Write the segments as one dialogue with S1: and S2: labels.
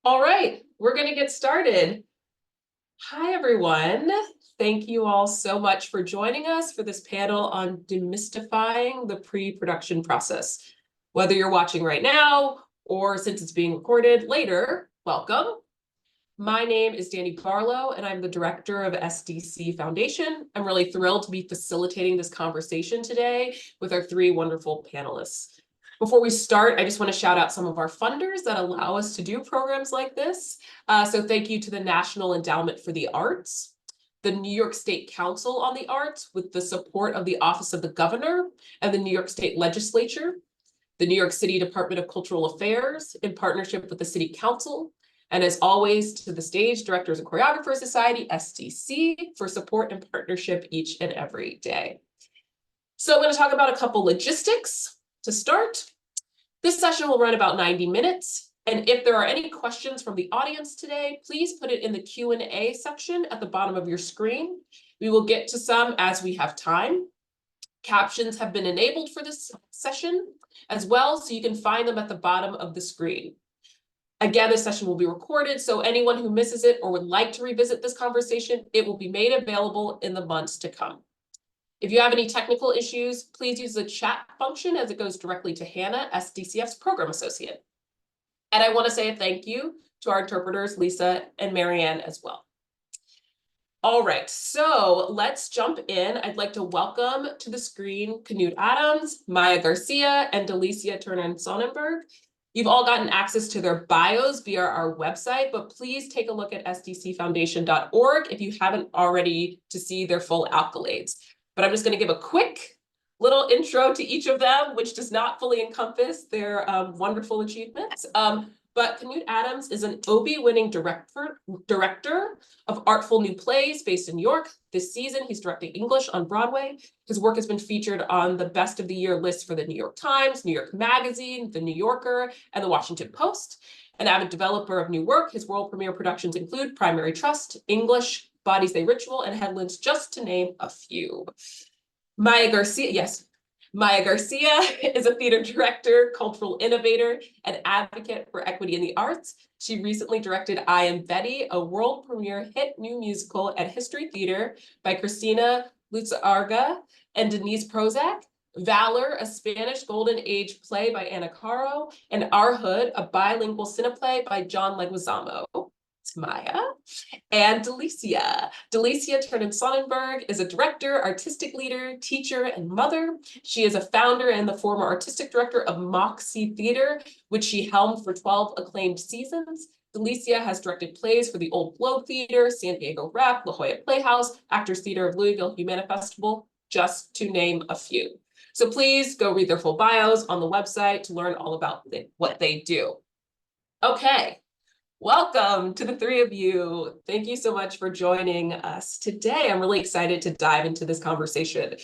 S1: All right, we're going to get started. Hi, everyone. Thank you all so much for joining us for this panel on demystifying the pre-production process. Whether you're watching right now or since it's being recorded later, welcome. My name is Danny Barlow, and I'm the director of SDC Foundation. I'm really thrilled to be facilitating this conversation today with our three wonderful panelists. Before we start, I just want to shout out some of our funders that allow us to do programs like this. So thank you to the National Endowment for the Arts, the New York State Council on the Arts with the support of the Office of the Governor and the New York State Legislature, the New York City Department of Cultural Affairs in partnership with the City Council, and as always, to the Stage Directors and Choreographers Society, SDC, for support and partnership each and every day. So I'm going to talk about a couple logistics to start. This session will run about 90 minutes. And if there are any questions from the audience today, please put it in the Q&A section at the bottom of your screen. We will get to some as we have time. Captions have been enabled for this session as well, so you can find them at the bottom of the screen. Again, this session will be recorded, so anyone who misses it or would like to revisit this conversation, it will be made available in the months to come. If you have any technical issues, please use the chat function as it goes directly to Hannah, SDCF's program associate. And I want to say a thank you to our interpreters, Lisa and Marianne, as well. All right, so let's jump in. I'd like to welcome to the screen Knud Adams, Maija García, and Delicia Turner Sonnenberg. You've all gotten access to their bios via our website, but please take a look at sdcfoundation.org if you haven't already to see their full accolades. But I'm just going to give a quick little intro to each of them, which does not fully encompass their wonderful achievements. But Knud Adams is an Obie-winning director of artful new plays based in New York. This season, he's directing English on Broadway. His work has been featured on the Best of the Year list for the New York Times, New York Magazine, The New Yorker, and The Washington Post. An avid developer of new work, his world premiere productions include Primary Trust, English, Bodies They Ritual, and Headlands, just to name a few. Maija García is a theater director, cultural innovator, and advocate for equity in the arts. She recently directed I Am Betty, a world premiere hit new musical at History Theater by Cristina Luzarga and Denise Prozac, Valor, a Spanish Golden Age play by Ana Caro, and Our Hood, a bilingual cineplay by John Leguizamo. It's Maija. And Delicia Turner Sonnenberg is a director, artistic leader, teacher, and mother. She is a founder and the former artistic director of Moxie Theater, which she helmed for 12 acclaimed seasons. Delicia has directed plays for the Old Globe Theater, San Diego Rep, La Jolla Playhouse, Actors Theater of Louisville, Humana Festival, just to name a few. So please go read their full bios on the website to learn all about what they do. Okay. Welcome to the three of you. Thank you so much for joining us today. I'm really excited to dive into this conversation.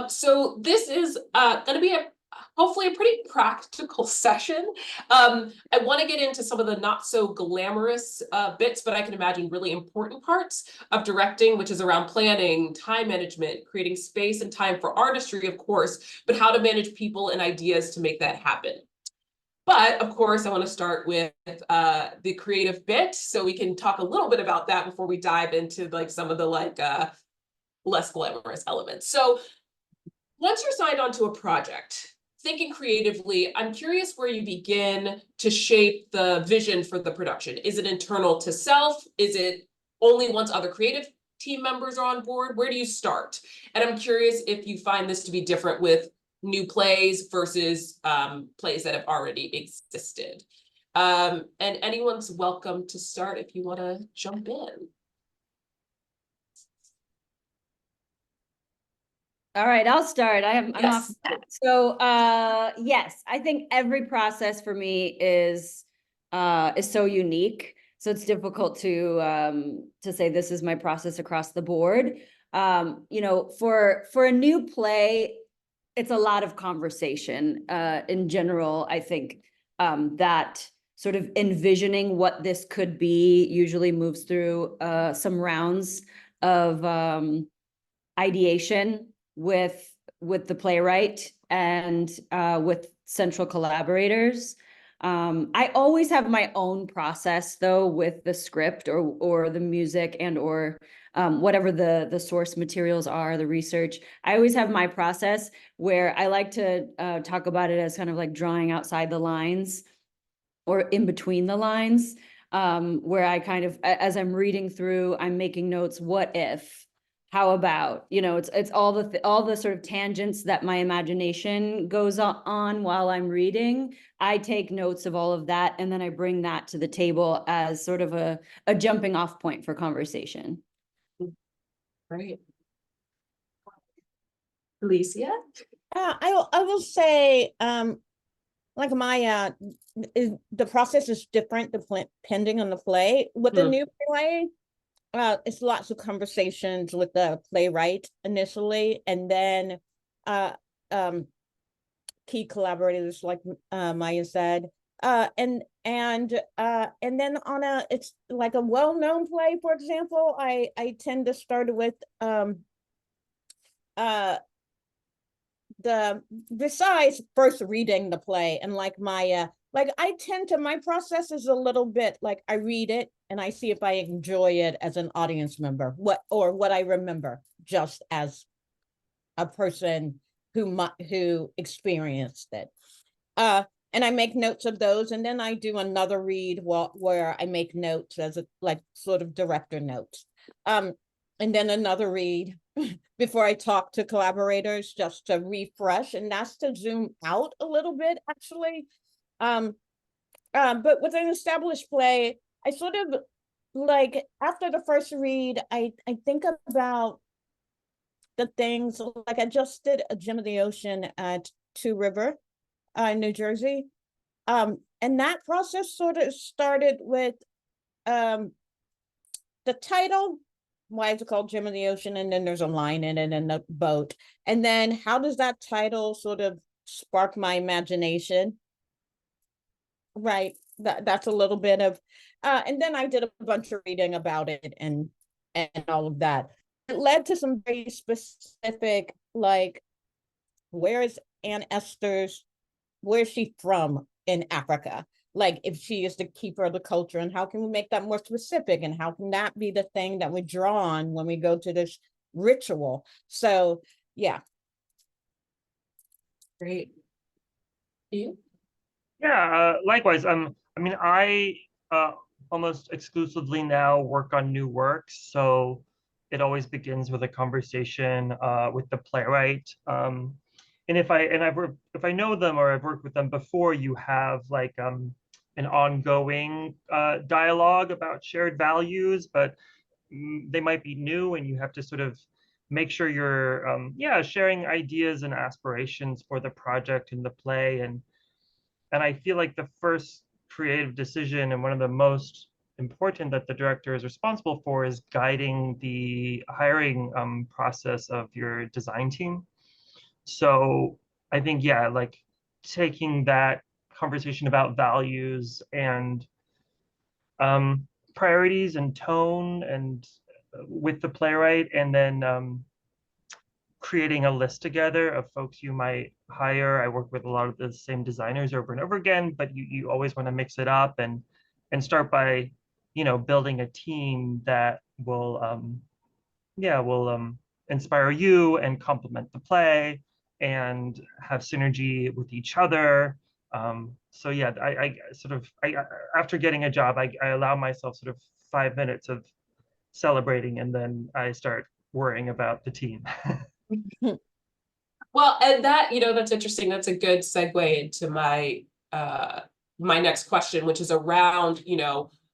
S1: So this is going to be hopefully a pretty practical session. I want to get into some of the not so glamorous bits, but I can imagine really important parts of directing, which is around planning, time management, creating space and time for artistry, of course, but how to manage people and ideas to make that happen. But of course, I want to start with the creative bit, so we can talk a little bit about that before we dive into like some of the less glamorous elements. So once you're signed onto a project, thinking creatively, I'm curious where you begin to shape the vision for the production. Is it internal to self? Is it only once other creative team members are on board? Where do you start? And I'm curious if you find this to be different with new plays versus plays that have already existed. And anyone's welcome to start if you want to jump in.
S2: All right, I'll start. I'm off. So yes, I think every process for me is so unique. So it's difficult to say this is my process across the board. For a new play, it's a lot of conversation. In general, I think that sort of envisioning what this could be usually moves through some rounds of ideation with the playwright and with central collaborators. I always have my own process though with the script or the music and or whatever the source materials are, the research. I always have my process where I like to talk about it as kind of like drawing outside the lines or in between the lines, where I kind of, as I'm reading through, I'm making notes, what if, how about, it's all the sort of tangents that my imagination goes on while I'm reading. I take notes of all of that, and then I bring that to the table as sort of a jumping off point for conversation.
S1: Right. Delicia?
S3: I will say, like my the process is different depending on the play. With the new play, it's lots of conversations with the playwright initially, and then key collaborators like Maija said, and then it's like a well-known play, for example, I tend to start with besides first reading the play, and like my my process is a little bit like I read it and I see if I enjoy it as an audience member, what I remember just as a person who experienced it. And I make notes of those, and then I do another read where I make notes as sort of director notes. And then another read before I talk to collaborators just to refresh, and that's to zoom out a little bit, actually. But with an established play, I sort of like after the first read, I think about the things, like I just did a Gem of the Ocean at Two River, New Jersey. And that process sort of started with the title. Why is it called Gem of the Ocean? And then there's a line in it and a boat. And then how does that title sort of spark my imagination? Right. That's a little bit of, and then I did a bunch of reading about it and all of that. It led to some very specific, like, where is Aunt Esther's, where's she from in Africa? Like, if she is the keeper of the culture, and how can we make that more specific, and how can that be the thing that we draw on when we go to this ritual? So yeah.
S1: Great. You?
S4: Yeah, likewise. I mean, I almost exclusively now work on new works, so it always begins with a conversation with the playwright. And if I know them or I've worked with them before, you have like an ongoing dialogue about shared values, but they might be new, and you have to sort of make sure you're sharing ideas and aspirations for the project and the play. And I feel like the first creative decision, and one of the most important that the director is responsible for, is guiding the hiring process of your design team. So I think, yeah, like taking that conversation about values and priorities and tone and with the playwright, and then creating a list together of folks you might hire. I work with a lot of the same designers over and over again, but you always want to mix it up and start by, building a team that will inspire you and complement the play and have synergy with each other. So yeah, I after getting a job, I allow myself sort of 5 minutes of celebrating, and then I start worrying about the team.
S1: Well, and that, that's interesting. That's a good segue into my my next question, which is around,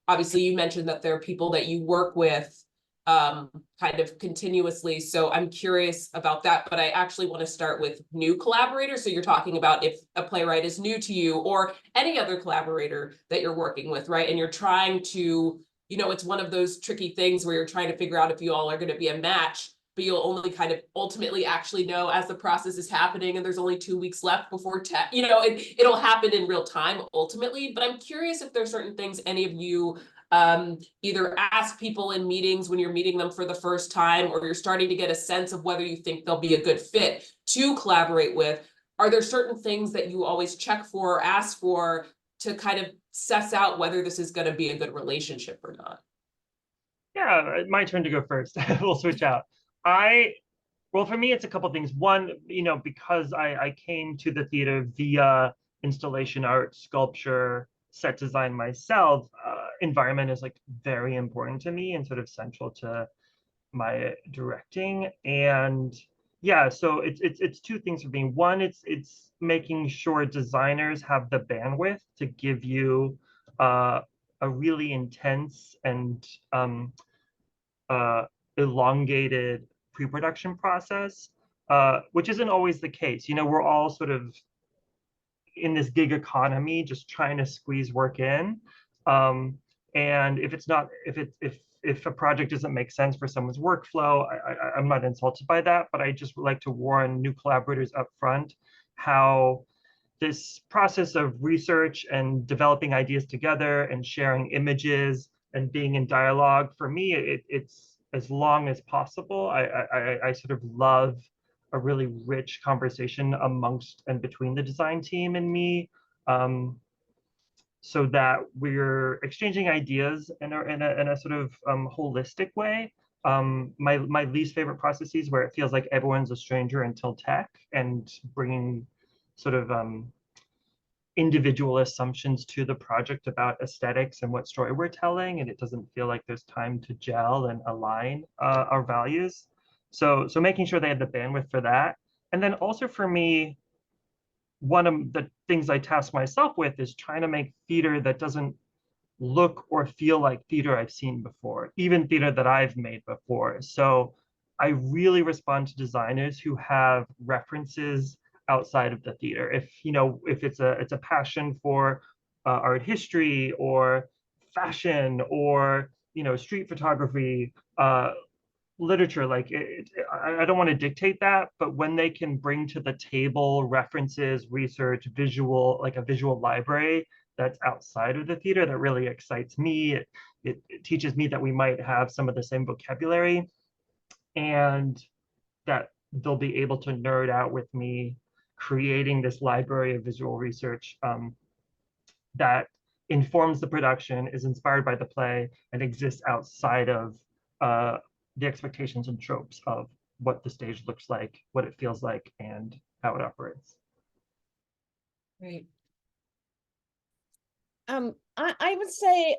S1: obviously you mentioned that there are people that you work with kind of continuously. So I'm curious about that, but I actually want to start with new collaborators. So you're talking about if a playwright is new to you or any other collaborator that you're working with, right? And you're trying to, it's one of those tricky things where you're trying to figure out if you all are going to be a match, but you'll only kind of ultimately actually know as the process is happening and there's only 2 weeks left before it'll happen in real time ultimately. But I'm curious if there's certain things any of you either ask people in meetings when you're meeting them for the first time, or you're starting to get a sense of whether you think they'll be a good fit to collaborate with. Are there certain things that you always check for or ask for to kind of suss out whether this is going to be a good relationship or not?
S4: Yeah, my turn to go first. We'll switch out. Well, for me, it's a couple things. One, because I came to the theater via installation art, sculpture, set design myself, environment is like very important to me and sort of central to my directing. And yeah, so it's two things for me. One, it's making sure designers have the bandwidth to give you a really intense and elongated pre-production process, which isn't always the case. We're all sort of in this gig economy, just trying to squeeze work in. And if a project doesn't make sense for someone's workflow, I'm not insulted by that, but I just would like to warn new collaborators up front how this process of research and developing ideas together and sharing images and being in dialogue, for me, it's as long as possible. I sort of love a really rich conversation amongst and between the design team and me, so that we're exchanging ideas in a sort of holistic way. My least favorite processes where it feels like everyone's a stranger until tech, and bringing sort of individual assumptions to the project about aesthetics and what story we're telling, and it doesn't feel like there's time to gel and align our values. So making sure they have the bandwidth for that. And then also for me, one of the things I task myself with is trying to make theater that doesn't look or feel like theater I've seen before, even theater that I've made before. So I really respond to designers who have references outside of the theater. If it's a passion for art history or fashion or street photography, literature, like I don't want to dictate that, but when they can bring to the table references, research, like a visual library that's outside of the theater, that really excites me. It teaches me that we might have some of the same vocabulary, and that they'll be able to nerd out with me creating this library of visual research that informs the production, is inspired by the play, and exists outside of the expectations and tropes of what the stage looks like, what it feels like, and how it operates.
S1: Right.
S3: I would say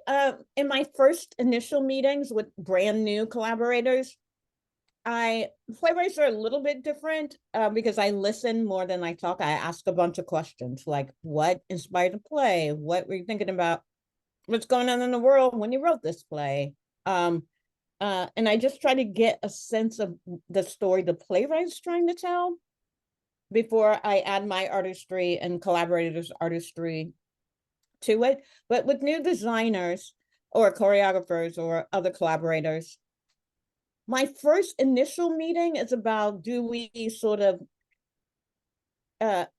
S3: in my first initial meetings with brand new collaborators, playwrights are a little bit different because I listen more than I talk. I ask a bunch of questions like, what inspired the play? What were you thinking about? What's going on in the world when you wrote this play? And I just try to get a sense of the story the playwright's trying to tell before I add my artistry and collaborators' artistry to it. But with new designers or choreographers or other collaborators, my first initial meeting is about, do we sort of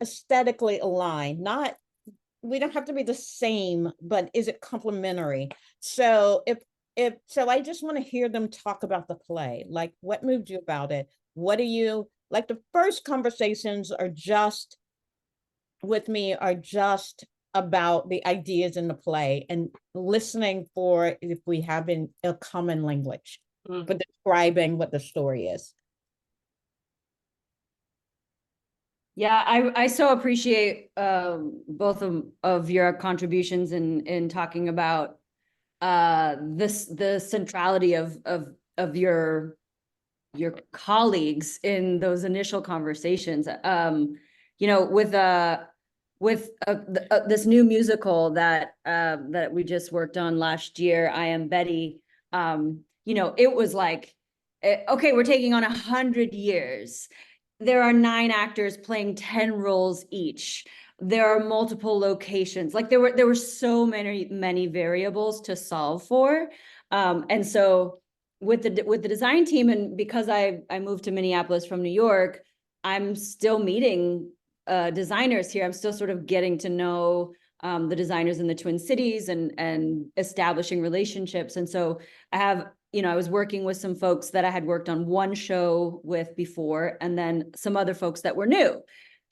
S3: aesthetically align? We don't have to be the same, but is it complementary? So so I just want to hear them talk about the play. Like, what moved you about it? What do you like? The first conversations are just about the ideas in the play and listening for if we have a common language for describing what the story is.
S2: Yeah, I so appreciate both of your contributions in talking about the centrality of your colleagues in those initial conversations. With this new musical that we just worked on last year, I Am Betty. It was like, okay, we're taking on 100 years. There are 9 actors playing 10 roles each. There are multiple locations. Like there were so many variables to solve for. And so with the design team, and because I moved to Minneapolis from New York, I'm still meeting designers here. I'm still sort of getting to know the designers in the Twin Cities and establishing relationships. And so I was working with some folks that I had worked on one show with before, and then some other folks that were new.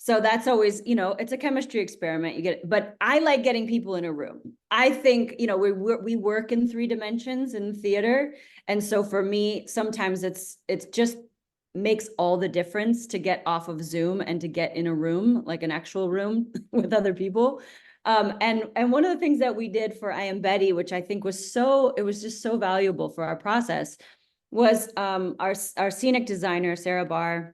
S2: So that's always, you know, it's a chemistry experiment. You get, but I like getting people in a room. I think, you know, we work in 3 dimensions in theater. And so for me, sometimes it's just makes all the difference to get off of Zoom and to get in a room, like an actual room with other people. And one of the things that we did for I Am Betty, which I think was it was just so valuable for our process, was our scenic designer, Sarah Barr,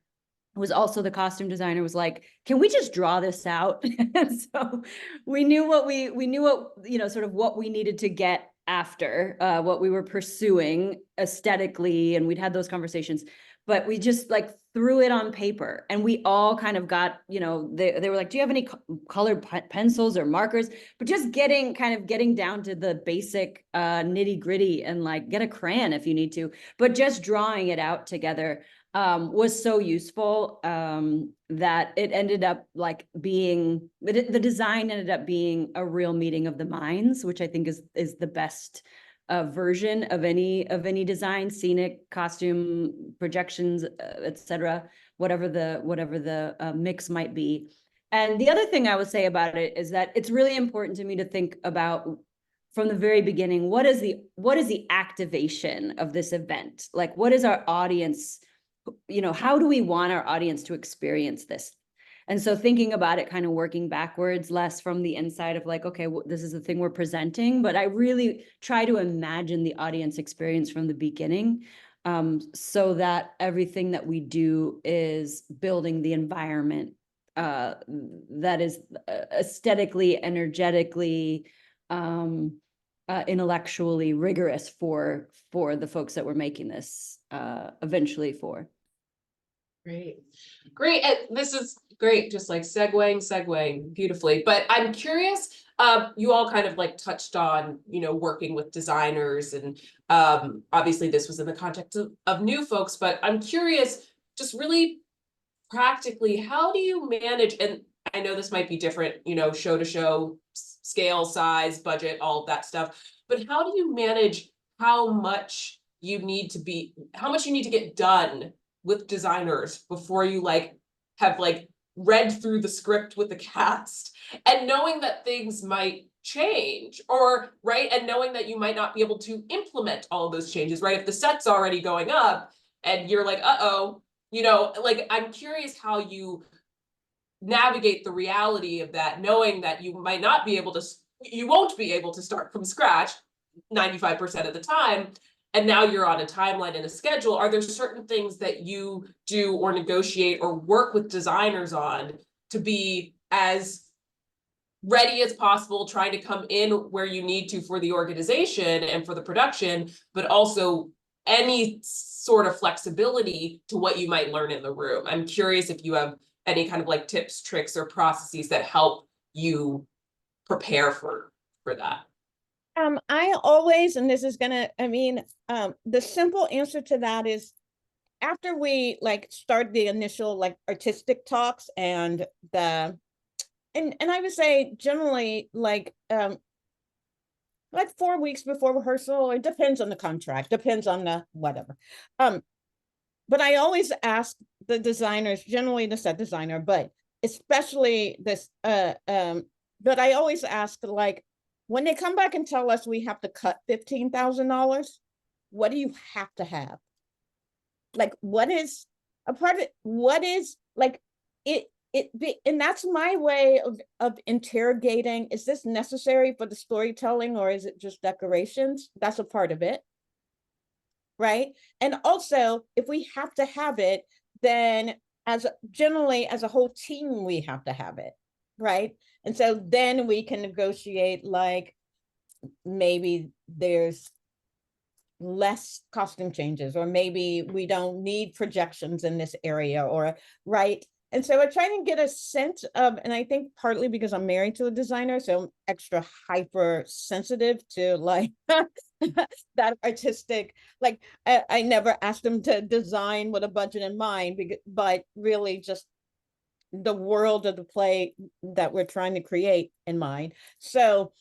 S2: who was also the costume designer, was like, can we just draw this out? And so we knew what, you know, sort of what we needed to get after what we were pursuing aesthetically. And we'd had those conversations, but we just like threw it on paper, and we all kind of got, you know, they were like, do you have any colored pencils or markers? But just getting down to the basic nitty gritty, and like get a crayon if you need to, but just drawing it out together was so useful that it ended up like being, the design ended up being a real meeting of the minds, which I think is the best version of any design, scenic, costume, projections, etc., whatever the mix might be. And the other thing I would say about it is that it's really important to me to think about from the very beginning, what is the activation of this event? Like, what is our audience, you know, how do we want our audience to experience this? And so thinking about it, kind of working backwards, less from the inside of like, okay, well, this is the thing we're presenting, but I really try to imagine the audience experience from the beginning, so that everything that we do is building the environment that is aesthetically, energetically, intellectually rigorous for the folks that we're making this eventually for.
S1: Great. And this is great. Just like segueing beautifully. But I'm curious, you all kind of like touched on, you know, working with designers, and obviously this was in the context of new folks, but I'm curious, just really practically, how do you manage, and I know this might be different, you know, show to show, scale, size, budget, all of that stuff, but how do you manage how much you need to get done with designers before you like have like read through the script with the cast, and knowing that things might change, or right, and knowing that you might not be able to implement all of those changes, right? If the set's already going up and you're like, uh-oh, you know, like I'm curious how you navigate the reality of that, knowing that you might not be able to, you won't be able to start from scratch 95% of the time. And now you're on a timeline and a schedule. Are there certain things that you do or negotiate or work with designers on to be as ready as possible, trying to come in where you need to for the organization and for the production, but also any sort of flexibility to what you might learn in the room? I'm curious if you have any kind of like tips, tricks, or processes that help you prepare for that.
S3: I always, and this is gonna, I mean, the simple answer to that is, after we like start the initial like artistic talks and I would say generally like 4 weeks before rehearsal, it depends on the contract, depends on the whatever. But I always ask the designers, generally the set designer, but especially this, but I always ask, like, when they come back and tell us we have to cut $15,000, what do you have to have? Like, what is a part of it? What is like and that's my way of interrogating, is this necessary for the storytelling, or is it just decorations? That's a part of it. Right. And also, if we have to have it, then generally as a whole team, we have to have it. Right. And so then we can negotiate, like, maybe there's less costume changes, or maybe we don't need projections in this area, or right. And so I try to get a sense of, and I think partly because I'm married to a designer, so I'm extra hyper sensitive to like that artistic, like I never asked them to design with a budget in mind, but really just the world of the play that we're trying to create in mind. So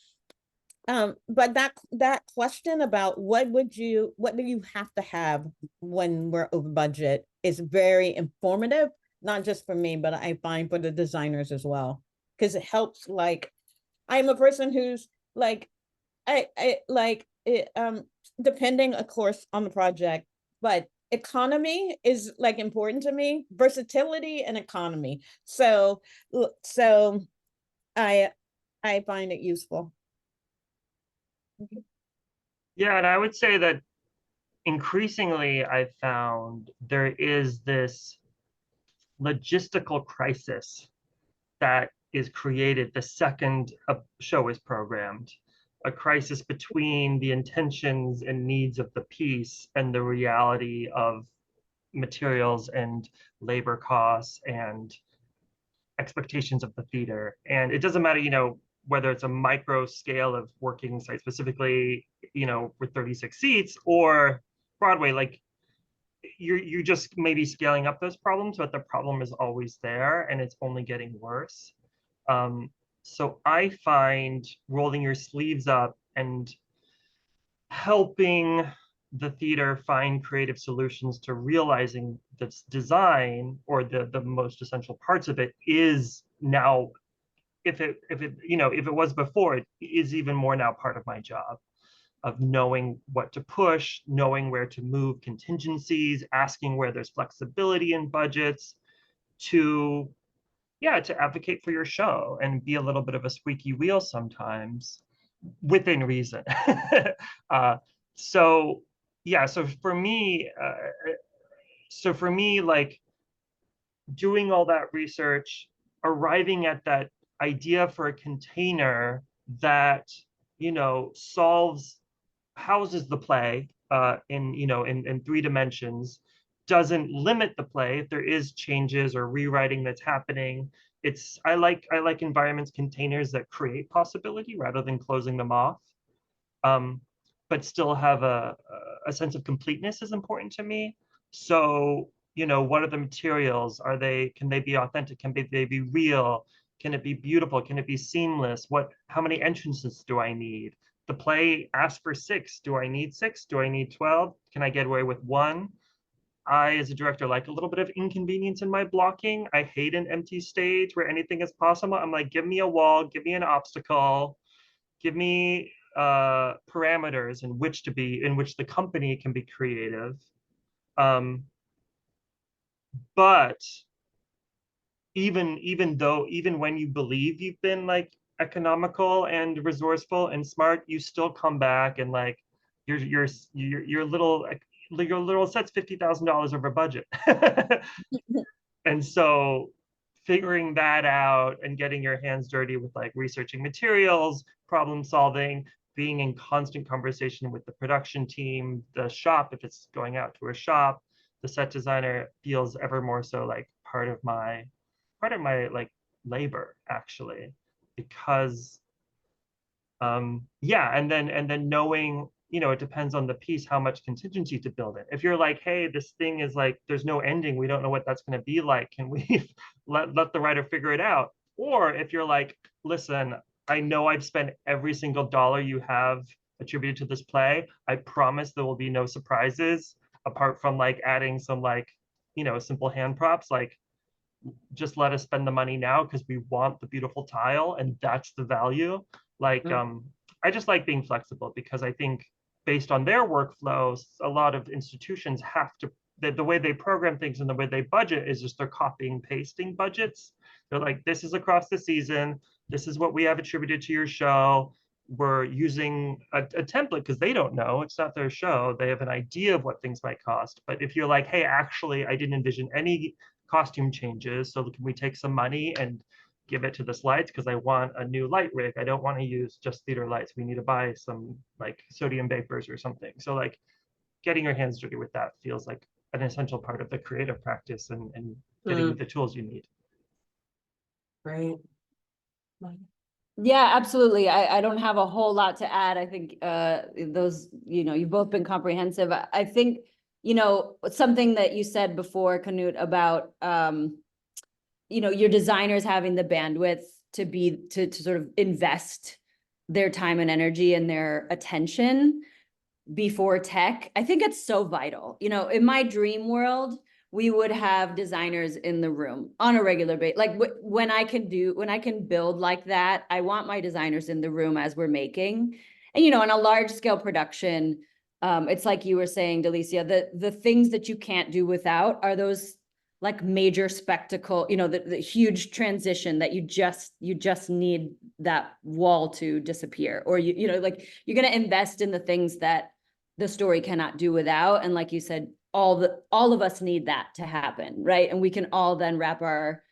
S3: but that question about what do you have to have when we're over budget is very informative, not just for me, but I find for the designers as well, because it helps. Like, I'm a person who's like, I like it, depending, of course, on the project, but economy is like important to me, versatility and economy. So I find it useful.
S4: Yeah, and I would say that increasingly I've found there is this logistical crisis that is created the second a show is programmed, a crisis between the intentions and needs of the piece and the reality of materials and labor costs and expectations of the theater. And it doesn't matter, whether it's a micro scale of working site specifically, with 36 seats, or Broadway, like you're just maybe scaling up those problems, but the problem is always there and it's only getting worse. So I find rolling your sleeves up and helping the theater find creative solutions to realizing this design, or the most essential parts of it, is now, if it was before, it is even more now part of my job, of knowing what to push, knowing where to move contingencies, asking where there's flexibility in budgets, to advocate for your show and be a little bit of a squeaky wheel sometimes, within reason. So for me, like, doing all that research, arriving at that idea for a container that houses the play in 3 dimensions, doesn't limit the play if there is changes or rewriting that's happening. I like environments, containers that create possibility rather than closing them off, but still have a sense of completeness is important to me. So what are the materials? Can they be authentic? Can they be real? Can it be beautiful? Can it be seamless? How many entrances do I need? The play asks for 6. Do I need 6? Do I need 12? Can I get away with 1? I, as a director, like a little bit of inconvenience in my blocking. I hate an empty stage where anything is possible. I'm like, give me a wall, give me an obstacle, give me parameters in which the company can be creative. But even when you believe you've been like economical and resourceful and smart, you still come back and like your little set's $50,000 over budget. And so figuring that out and getting your hands dirty with like researching materials, problem solving, being in constant conversation with the production team, the shop, if it's going out to a shop, the set designer, feels ever more so like part of my like labor, actually, because and then knowing, it depends on the piece, how much contingency to build in. If you're like, hey, this thing is like, there's no ending, we don't know what that's going to be like, can we let the writer figure it out? Or if you're like, listen, I know I've spent every single dollar you have attributed to this play, I promise there will be no surprises apart from like adding some like simple hand props, like just let us spend the money now because we want the beautiful tile and that's the value. Like, I just like being flexible, because I think based on their workflows, a lot of institutions have to, the way they program things and the way they budget is just they're copying, pasting budgets. They're like, this is across the season, this is what we have attributed to your show. We're using a template because they don't know, it's not their show, they have an idea of what things might cost. But if you're like, hey, actually, I didn't envision any costume changes, so can we take some money and give it to the lights because I want a new light rig, I don't want to use just theater lights, we need to buy some like sodium vapors or something. So like getting your hands dirty with that feels like an essential part of the creative practice and getting you the tools you need.
S1: Right.
S2: Yeah, absolutely. I don't have a whole lot to add. I think those, you've both been comprehensive. I think, something that you said before, Knud, about your designers having the bandwidth to sort of invest their time and energy and their attention before tech. I think it's so vital. In my dream world, we would have designers in the room on a regular basis. Like when I can build like that, I want my designers in the room as we're making. And, you know, in a large scale production, it's like you were saying, Delicia, the things that you can't do without are those like major spectacle, you know, the huge transition that you just need that wall to disappear, or you know, like you're going to invest in the things that the story cannot do without. And like you said, all of us need that to happen, right? And we can all then wrap our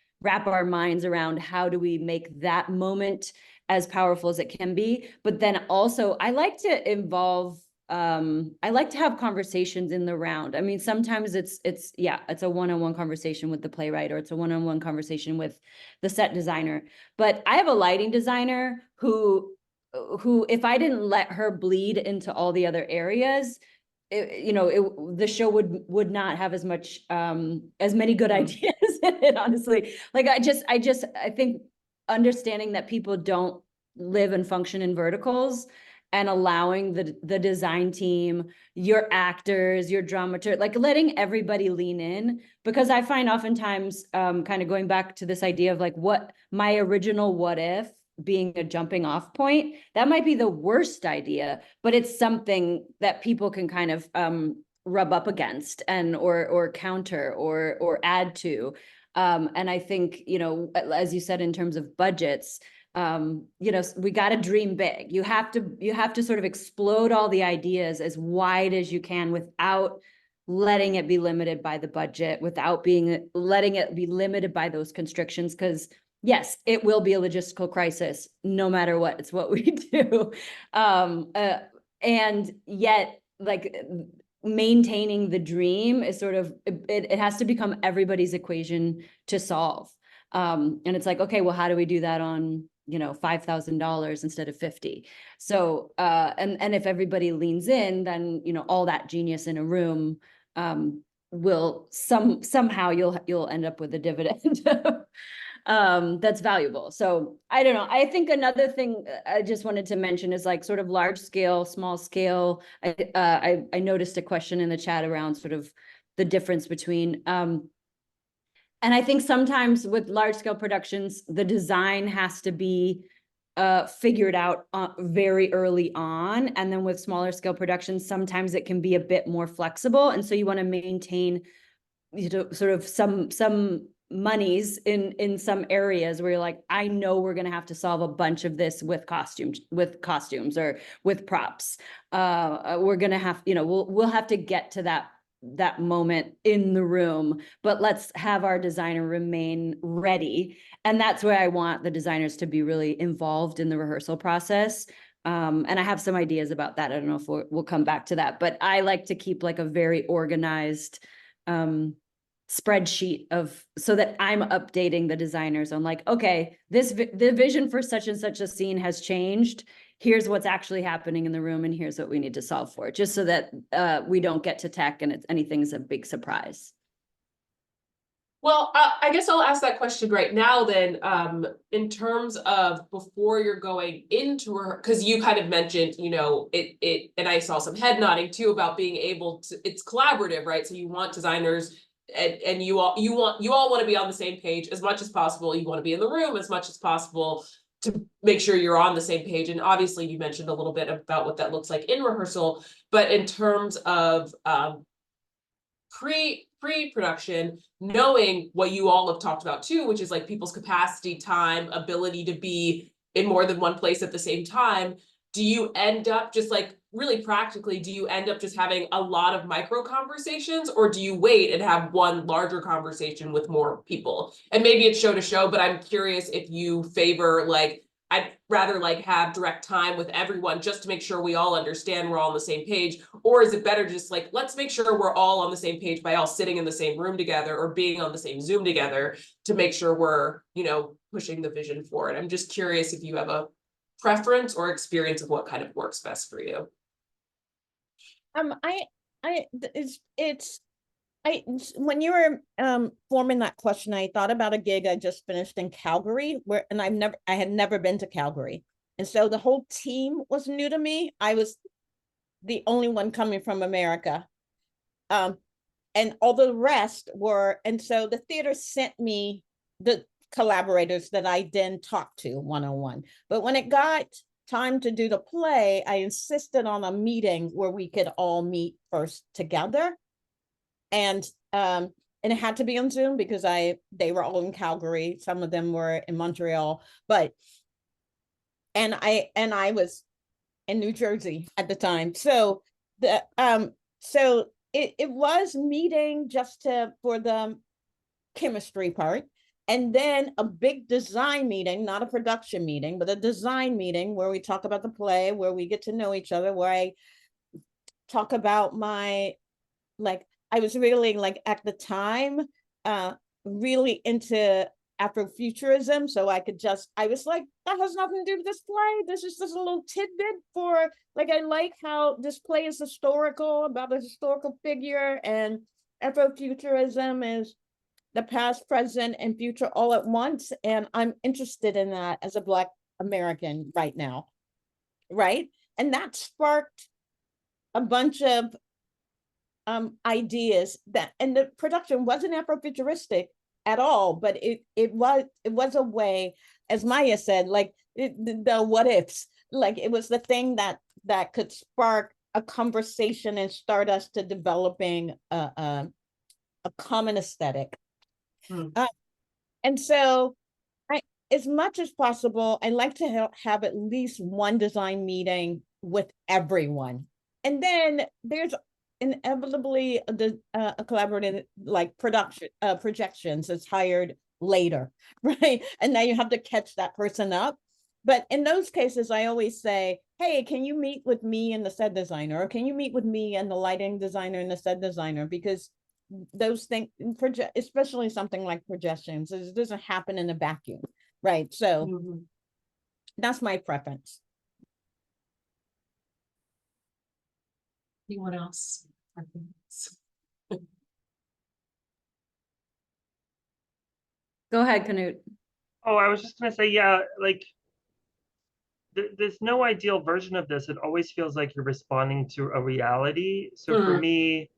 S2: minds around how do we make that moment as powerful as it can be. But then also I like to involve, I like to have conversations in the round. I mean, sometimes it's a one-on-one conversation with the playwright, or it's a one-on-one conversation with the set designer. But I have a lighting designer who if I didn't let her bleed into all the other areas, the show would not have as much as many good ideas in it, honestly. Like I think understanding that people don't live and function in verticals, and allowing the design team, your actors, your dramaturg, like letting everybody lean in, because I find oftentimes kind of going back to this idea of like what my original what if being a jumping off point, that might be the worst idea, but it's something that people can kind of rub up against and or counter or add to. And I think, you know, as you said, in terms of budgets, you know, we got to dream big. You have to sort of explode all the ideas as wide as you can without letting it be limited by the budget, without letting it be limited by those constrictions, because yes, it will be a logistical crisis no matter what. It's what we do. And yet, like, maintaining the dream is sort of, it has to become everybody's equation to solve. And it's like, okay, well, how do we do that on, you know, $5,000 instead of 50? So, and if everybody leans in, then, you know, all that genius in a room will somehow you'll end up with a dividend that's valuable. So I don't know. I think another thing I just wanted to mention is like sort of large scale, small scale. I noticed a question in the chat around sort of the difference between, and I think sometimes with large scale productions, the design has to be figured out very early on. And then with smaller scale productions, sometimes it can be a bit more flexible. And so you want to maintain, you know, sort of some monies in some areas where you're like, I know we're going to have to solve a bunch of this with costumes or with props. We're going to have, you know, we'll have to get to that moment in the room, but let's have our designer remain ready. And that's where I want the designers to be really involved in the rehearsal process. And I have some ideas about that. I don't know if we'll come back to that, but I like to keep like a very organized spreadsheet so that I'm updating the designers on like, okay, the vision for such and such a scene has changed. Here's what's actually happening in the room, and here's what we need to solve for, just so that we don't get to tech and anything's a big surprise.
S1: Well, I guess I'll ask that question right now then, in terms of before you're going into her, because you kind of mentioned, you know, it, and I saw some head nodding too about being able to, it's collaborative, right? So you want designers and you all want to be on the same page as much as possible. You want to be in the room as much as possible to make sure you're on the same page. And obviously you mentioned a little bit about what that looks like in rehearsal, but in terms of pre-production, knowing what you all have talked about too, which is like people's capacity, time, ability to be in more than one place at the same time, do you end up just like really practically, do you end up just having a lot of micro conversations, or do you wait and have one larger conversation with more people? And maybe it's show to show, but I'm curious if you favor like, I'd rather like have direct time with everyone just to make sure we all understand we're all on the same page, or is it better just like, let's make sure we're all on the same page by all sitting in the same room together or being on the same Zoom together to make sure we're, you know, pushing the vision forward? I'm just curious if you have a preference or experience of what kind of works best for you.
S3: When you were forming that question, I thought about a gig I just finished in Calgary, I had never been to Calgary. And so the whole team was new to me. I was the only one coming from America. and all the rest were, and so the theater sent me the collaborators that I then talked to one-on-one. But when it got time to do the play, I insisted on a meeting where we could all meet first together. And it had to be on Zoom because they were all in Calgary. Some of them were in Montreal, and I was in New Jersey at the time. So it was meeting just for the chemistry part. And then a big design meeting, not a production meeting, but a design meeting where we talk about the play, where we get to know each other, where I talk about I was really at the time, really into Afrofuturism. So I was like, that has nothing to do with this play. This is just a little tidbit for, I like how this play is historical, about a historical figure, and Afrofuturism is the past, present, and future all at once. And I'm interested in that as a Black American right now, right? And that sparked a bunch of ideas and the production wasn't Afrofuturistic at all, but it was a way, as Maija said, the what ifs, it was the thing that could spark a conversation and start us to developing a common aesthetic. And so as much as possible, I like to have at least one design meeting with everyone. And then there's inevitably a collaborative projections is hired later, right? And now you have to catch that person up. But in those cases, I always say, hey, can you meet with me and the set designer? Or can you meet with me and the lighting designer and the set designer? Because those things, especially something like projections, it doesn't happen in a vacuum, right? So that's my preference.
S1: Anyone else?
S2: Go ahead, Knud.
S4: Oh, I was just gonna say, yeah, there's no ideal version of this. It always feels like you're responding to a reality. So for me,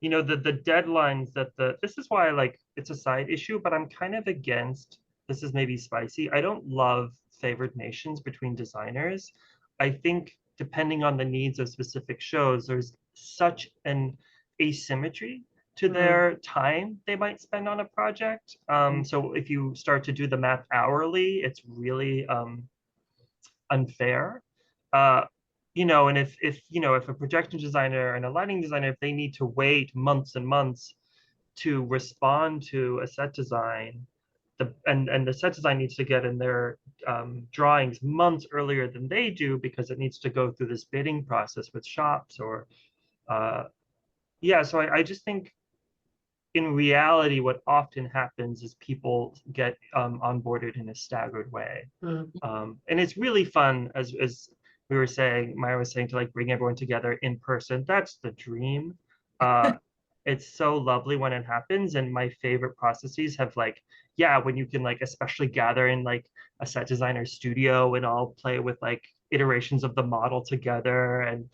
S4: the deadlines this is why it's a side issue, but I'm kind of against, this is maybe spicy, I don't love favored nations between designers. I think depending on the needs of specific shows, there's such an asymmetry to their time they might spend on a project. So if you start to do the math hourly, it's really unfair. And if a projection designer and a lighting designer, if they need to wait months and months to respond to a set design, and the set design needs to get in their drawings months earlier than they do because it needs to go through this bidding process with shops or so I just think in reality, what often happens is people get onboarded in a staggered way. And it's really fun, as we were saying, Maija was saying, to bring everyone together in person. That's the dream. It's so lovely when it happens. And my favorite processes have when you can especially gather in a set designer studio and all play with iterations of the model together. And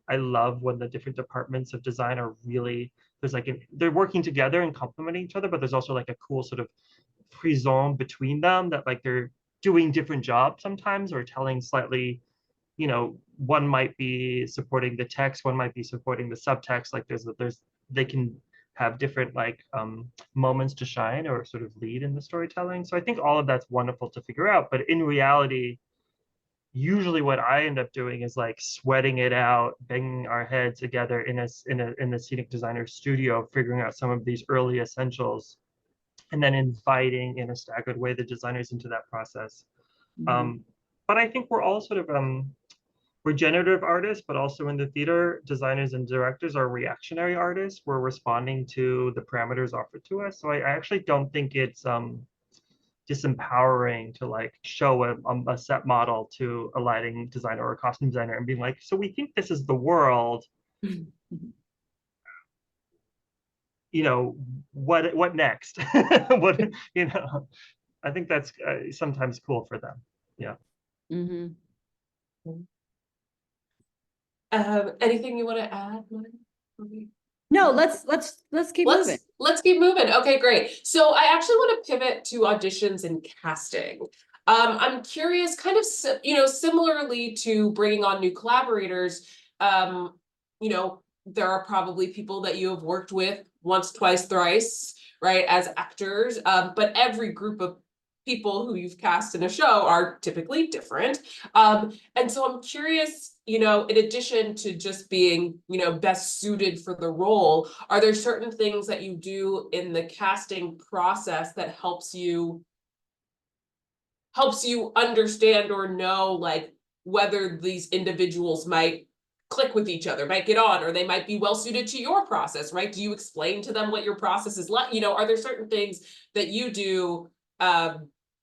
S4: I love when the different departments of design are really, they're working together and complementing each other, but there's also a cool sort of frisson between them that they're doing different jobs sometimes, or telling slightly, one might be supporting the text, one might be supporting the subtext. They can have different moments to shine or sort of lead in the storytelling. So I think all of that's wonderful to figure out, but in reality, usually what I end up doing is sweating it out, banging our head together in the scenic designer studio, figuring out some of these early essentials, and then inviting in a staggered way the designers into that process. But I think we're all sort of we're generative artists, but also in the theater, designers and directors are reactionary artists. We're responding to the parameters offered to us. So I actually don't think it's disempowering to show a set model to a lighting designer or a costume designer and being so we think this is the world. What next? I think that's sometimes cool for them. Yeah.
S1: Anything you want to add, Maija?
S2: No, let's keep moving.
S1: Let's keep moving. Okay, great. So I actually want to pivot to auditions and casting. I'm curious, kind of, similarly to bringing on new collaborators, there are probably people that you have worked with once, twice, thrice, right, as actors, but every group of people who you've cast in a show are typically different. And so I'm curious, in addition to just being, best suited for the role, are there certain things that you do in the casting process that helps you understand or know, like, whether these individuals might click with each other, might get on, or they might be well suited to your process, right? Do you explain to them what your process is like? Are there certain things that you do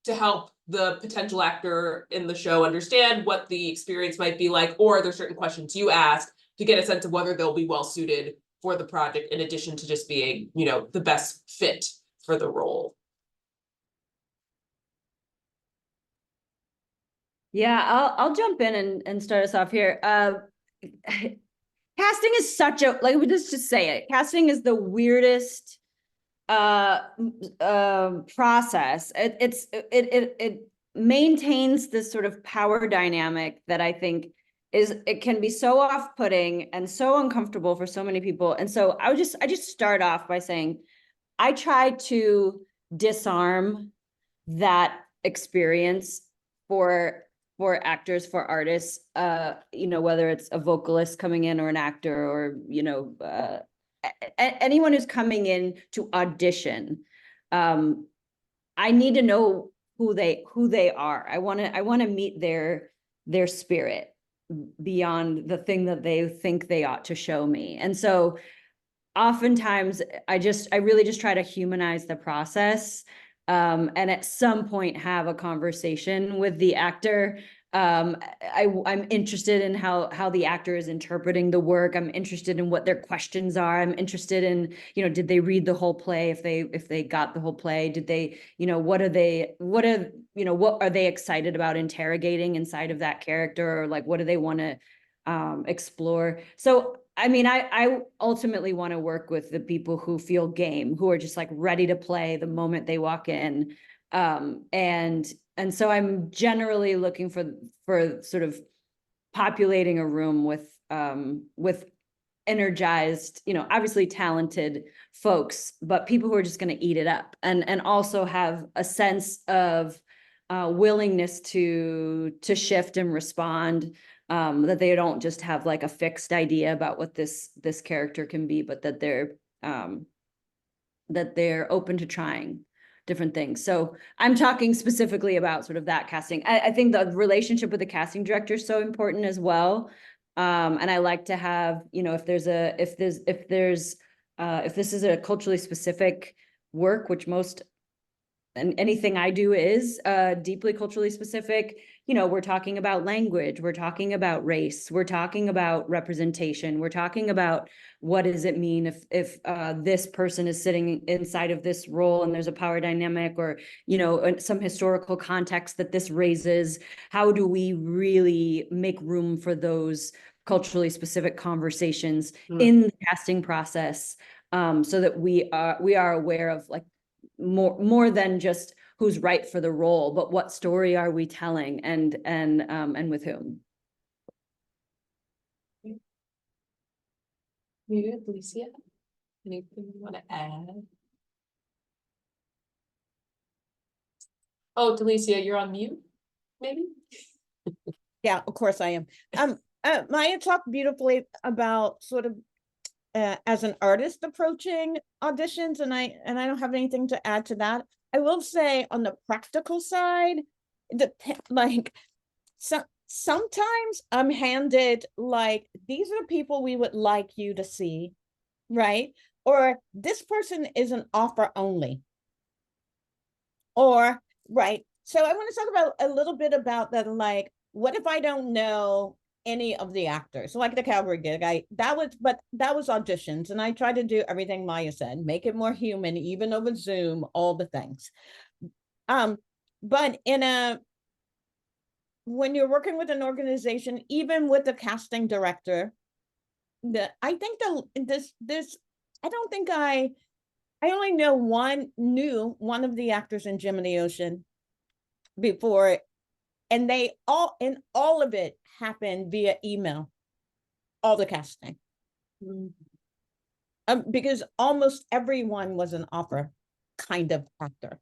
S1: to help the potential actor in the show understand what the experience might be like, or are there certain questions you ask to get a sense of whether they'll be well suited for the project, in addition to just being, the best fit for the role?
S2: Yeah, I'll jump in and start us off here. Casting is such a, like, let's just say it. Casting is the weirdest process. It maintains this sort of power dynamic that I think it can be so off-putting and so uncomfortable for so many people. And so I just start off by saying I try to disarm that experience for actors, for artists, whether it's a vocalist coming in or an actor, or anyone who's coming in to audition. I need to know who they are. I want to meet their spirit beyond the thing that they think they ought to show me. And so oftentimes I really just try to humanize the process, and at some point have a conversation with the actor. I'm interested in how the actor is interpreting the work. I'm interested in what their questions are. I'm interested in, did they read the whole play? If they got the whole play, did they, what are they excited about interrogating inside of that character? Or like, what do they want to explore? So, I mean, I ultimately want to work with the people who feel game, who are just like ready to play the moment they walk in. And so I'm generally looking for sort of populating a room with energized, obviously talented folks, but people who are just going to eat it up and also have a sense of willingness to shift and respond, that they don't just have like a fixed idea about what this character can be, but that they're open to trying different things. So I'm talking specifically about sort of that casting. I think the relationship with the casting director is so important as well. And I like to have, if this is a culturally specific work, which and anything I do is deeply culturally specific. We're talking about language, we're talking about race, we're talking about representation, we're talking about what does it mean if this person is sitting inside of this role and there's a power dynamic, or some historical context that this raises. How do we really make room for those culturally specific conversations in the casting process, so that we are aware of like more than just who's right for the role, but what story are we telling, and with whom.
S1: Maybe Delicia, anything you want to add? Oh, Delicia, you're on mute, maybe?
S3: Yeah, of course I am. Maija talked beautifully about sort of as an artist approaching auditions, and I don't have anything to add to that. I will say on the practical side, sometimes I'm handed like, these are the people we would like you to see, right? Or this person is an offer only. Or, right. So I want to talk about a little bit about that, like, what if I don't know any of the actors, like the Calgary gig? That was auditions, and I tried to do everything Maija said, make it more human, even over Zoom, all the things. But when you're working with an organization, even with the casting director, I think this I don't think I only knew one of the actors in Gem of the Ocean before, and all of it happened via email, all the casting. Because almost everyone was an opera kind of actor,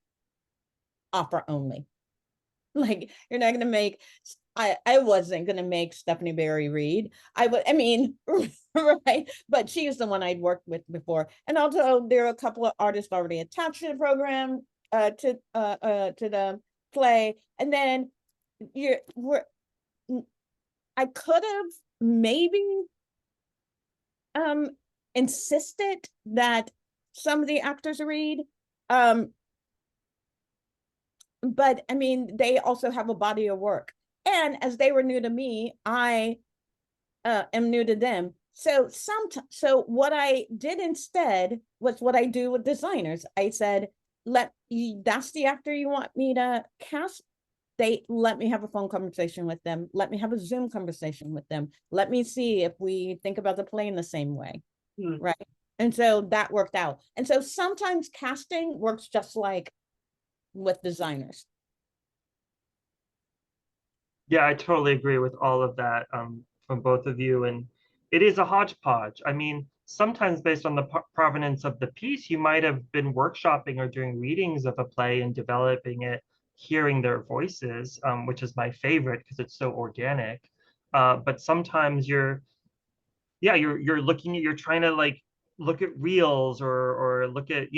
S3: opera only. Like, you're not gonna make, I wasn't gonna make Stephanie Barry Reed. I mean, right? But she's the one I'd worked with before. And also there are a couple of artists already attached to the program, to the play. And then I could have maybe insisted that some of the actors read. But I mean, they also have a body of work. And as they were new to me, I am new to them. So what I did instead was what I do with designers. I said, that's the actor you want me to cast. Let me have a phone conversation with them. Let me have a Zoom conversation with them. Let me see if we think about the play in the same way. Right. And so that worked out. And so sometimes casting works just like with designers.
S4: Yeah, I totally agree with all of that from both of you. And it is a hodgepodge. I mean, sometimes based on the provenance of the piece, you might have been workshopping or doing readings of a play and developing it, hearing their voices, which is my favorite because it's so organic. But sometimes you're trying to like look at reels or look at,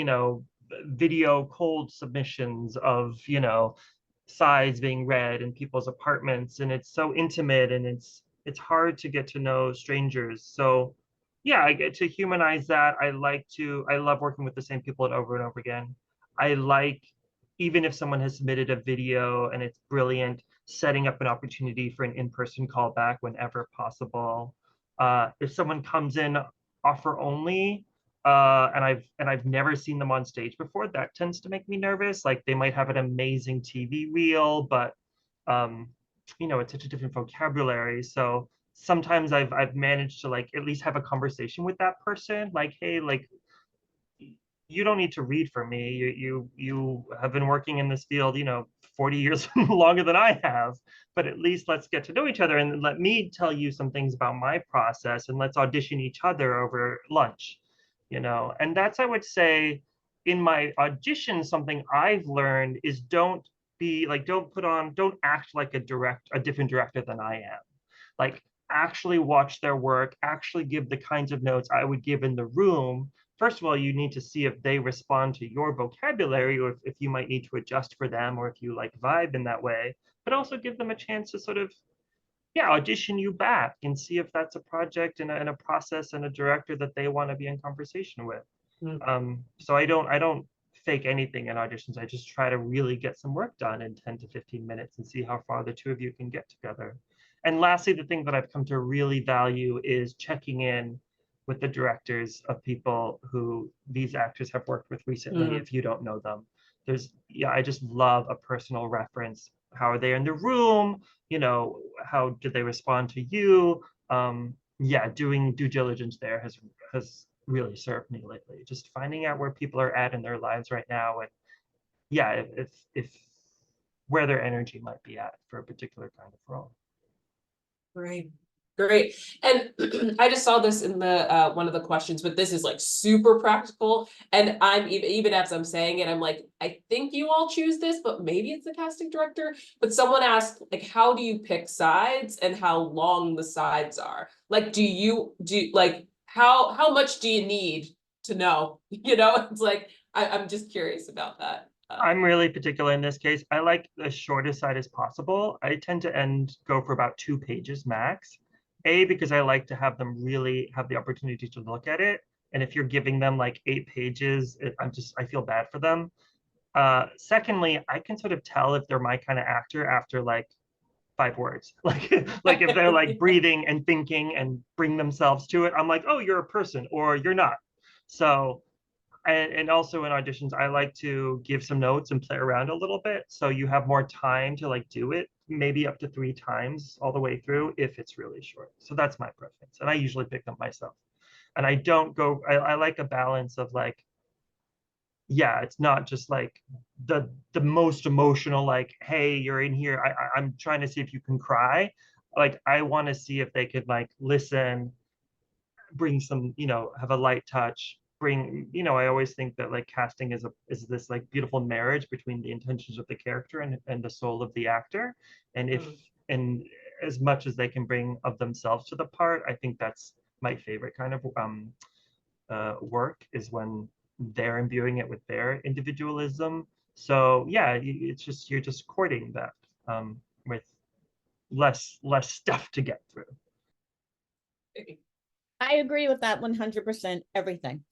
S4: video cold submissions of, sides being read in people's apartments, and it's so intimate, and it's hard to get to know strangers. So yeah, I get to humanize that. I love working with the same people over and over again. I like, even if someone has submitted a video and it's brilliant, setting up an opportunity for an in-person callback whenever possible. If someone comes in offer only, and I've never seen them on stage before, that tends to make me nervous. Like, they might have an amazing TV reel, but it's such a different vocabulary. So sometimes I've managed to like at least have a conversation with that person, like, hey, like, you don't need to read for me. You have been working in this field, 40 years longer than I have, but at least let's get to know each other, and let me tell you some things about my process, and let's audition each other over lunch, and that's, I would say, in my audition, something I've learned is don't act like a different director than I am. Like, actually watch their work, actually give the kinds of notes I would give in the room. First of all, you need to see if they respond to your vocabulary, or if you might need to adjust for them, or if you like vibe in that way, but also give them a chance to sort of, audition you back and see if that's a project and a process and a director that they want to be in conversation with. So I don't fake anything in auditions. I just try to really get some work done in 10 to 15 minutes and see how far the two of you can get together. And lastly, the thing that I've come to really value is checking in with the directors of people who these actors have worked with recently, if you don't know them. I just love a personal reference. How are they in the room? How did they respond to you? Doing due diligence there has really served me lately. Just finding out where people are at in their lives right now, and if where their energy might be at for a particular kind of role.
S1: Right. Great. And I just saw this in the one of the questions, but this is like super practical. And I'm even as I'm saying it, I'm like, I think you all choose this, but maybe it's the casting director. But someone asked, like, how do you pick sides and how long the sides are? Like, how much do you need to know? It's like, I'm just curious about that.
S4: I'm really particular in this case. I like the shortest side as possible. I tend to go for about 2 pages max. Because I like to have them really have the opportunity to look at it. And if you're giving them like 8 pages, I feel bad for them. Secondly, I can sort of tell if they're my kind of actor after like 5 words. Like if they're like breathing and thinking and bring themselves to it, I'm like, oh, you're a person, or you're not. So, and also in auditions, I like to give some notes and play around a little bit, so you have more time to like do it, maybe up to 3 times all the way through if it's really short. So that's my preference, and I usually pick them myself. And I don't go, I like a balance of like, yeah, it's not just like the most emotional, like, hey, you're in here, I'm trying to see if you can cry. Like, I want to see if they could like listen, bring some, have a light touch, bring, I always think that like casting is this like beautiful marriage between the intentions of the character and the soul of the actor. And if and as much as they can bring of themselves to the part, I think that's my favorite kind of work, is when they're imbuing it with their individualism. So yeah, it's just, you're just courting that with less stuff to get through.
S3: I agree with that 100%. Everything.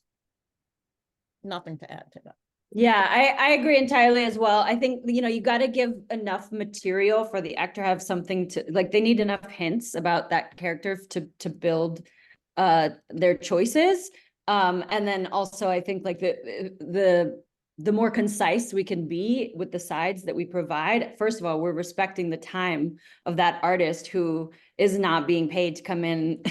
S3: Nothing to add to that.
S2: Yeah, I agree entirely as well. I think, you got to give enough material for the actor to have something to, like, they need enough hints about that character to build their choices. And then also I think like the more concise we can be with the sides that we provide, first of all, we're respecting the time of that artist who is not being paid to come in,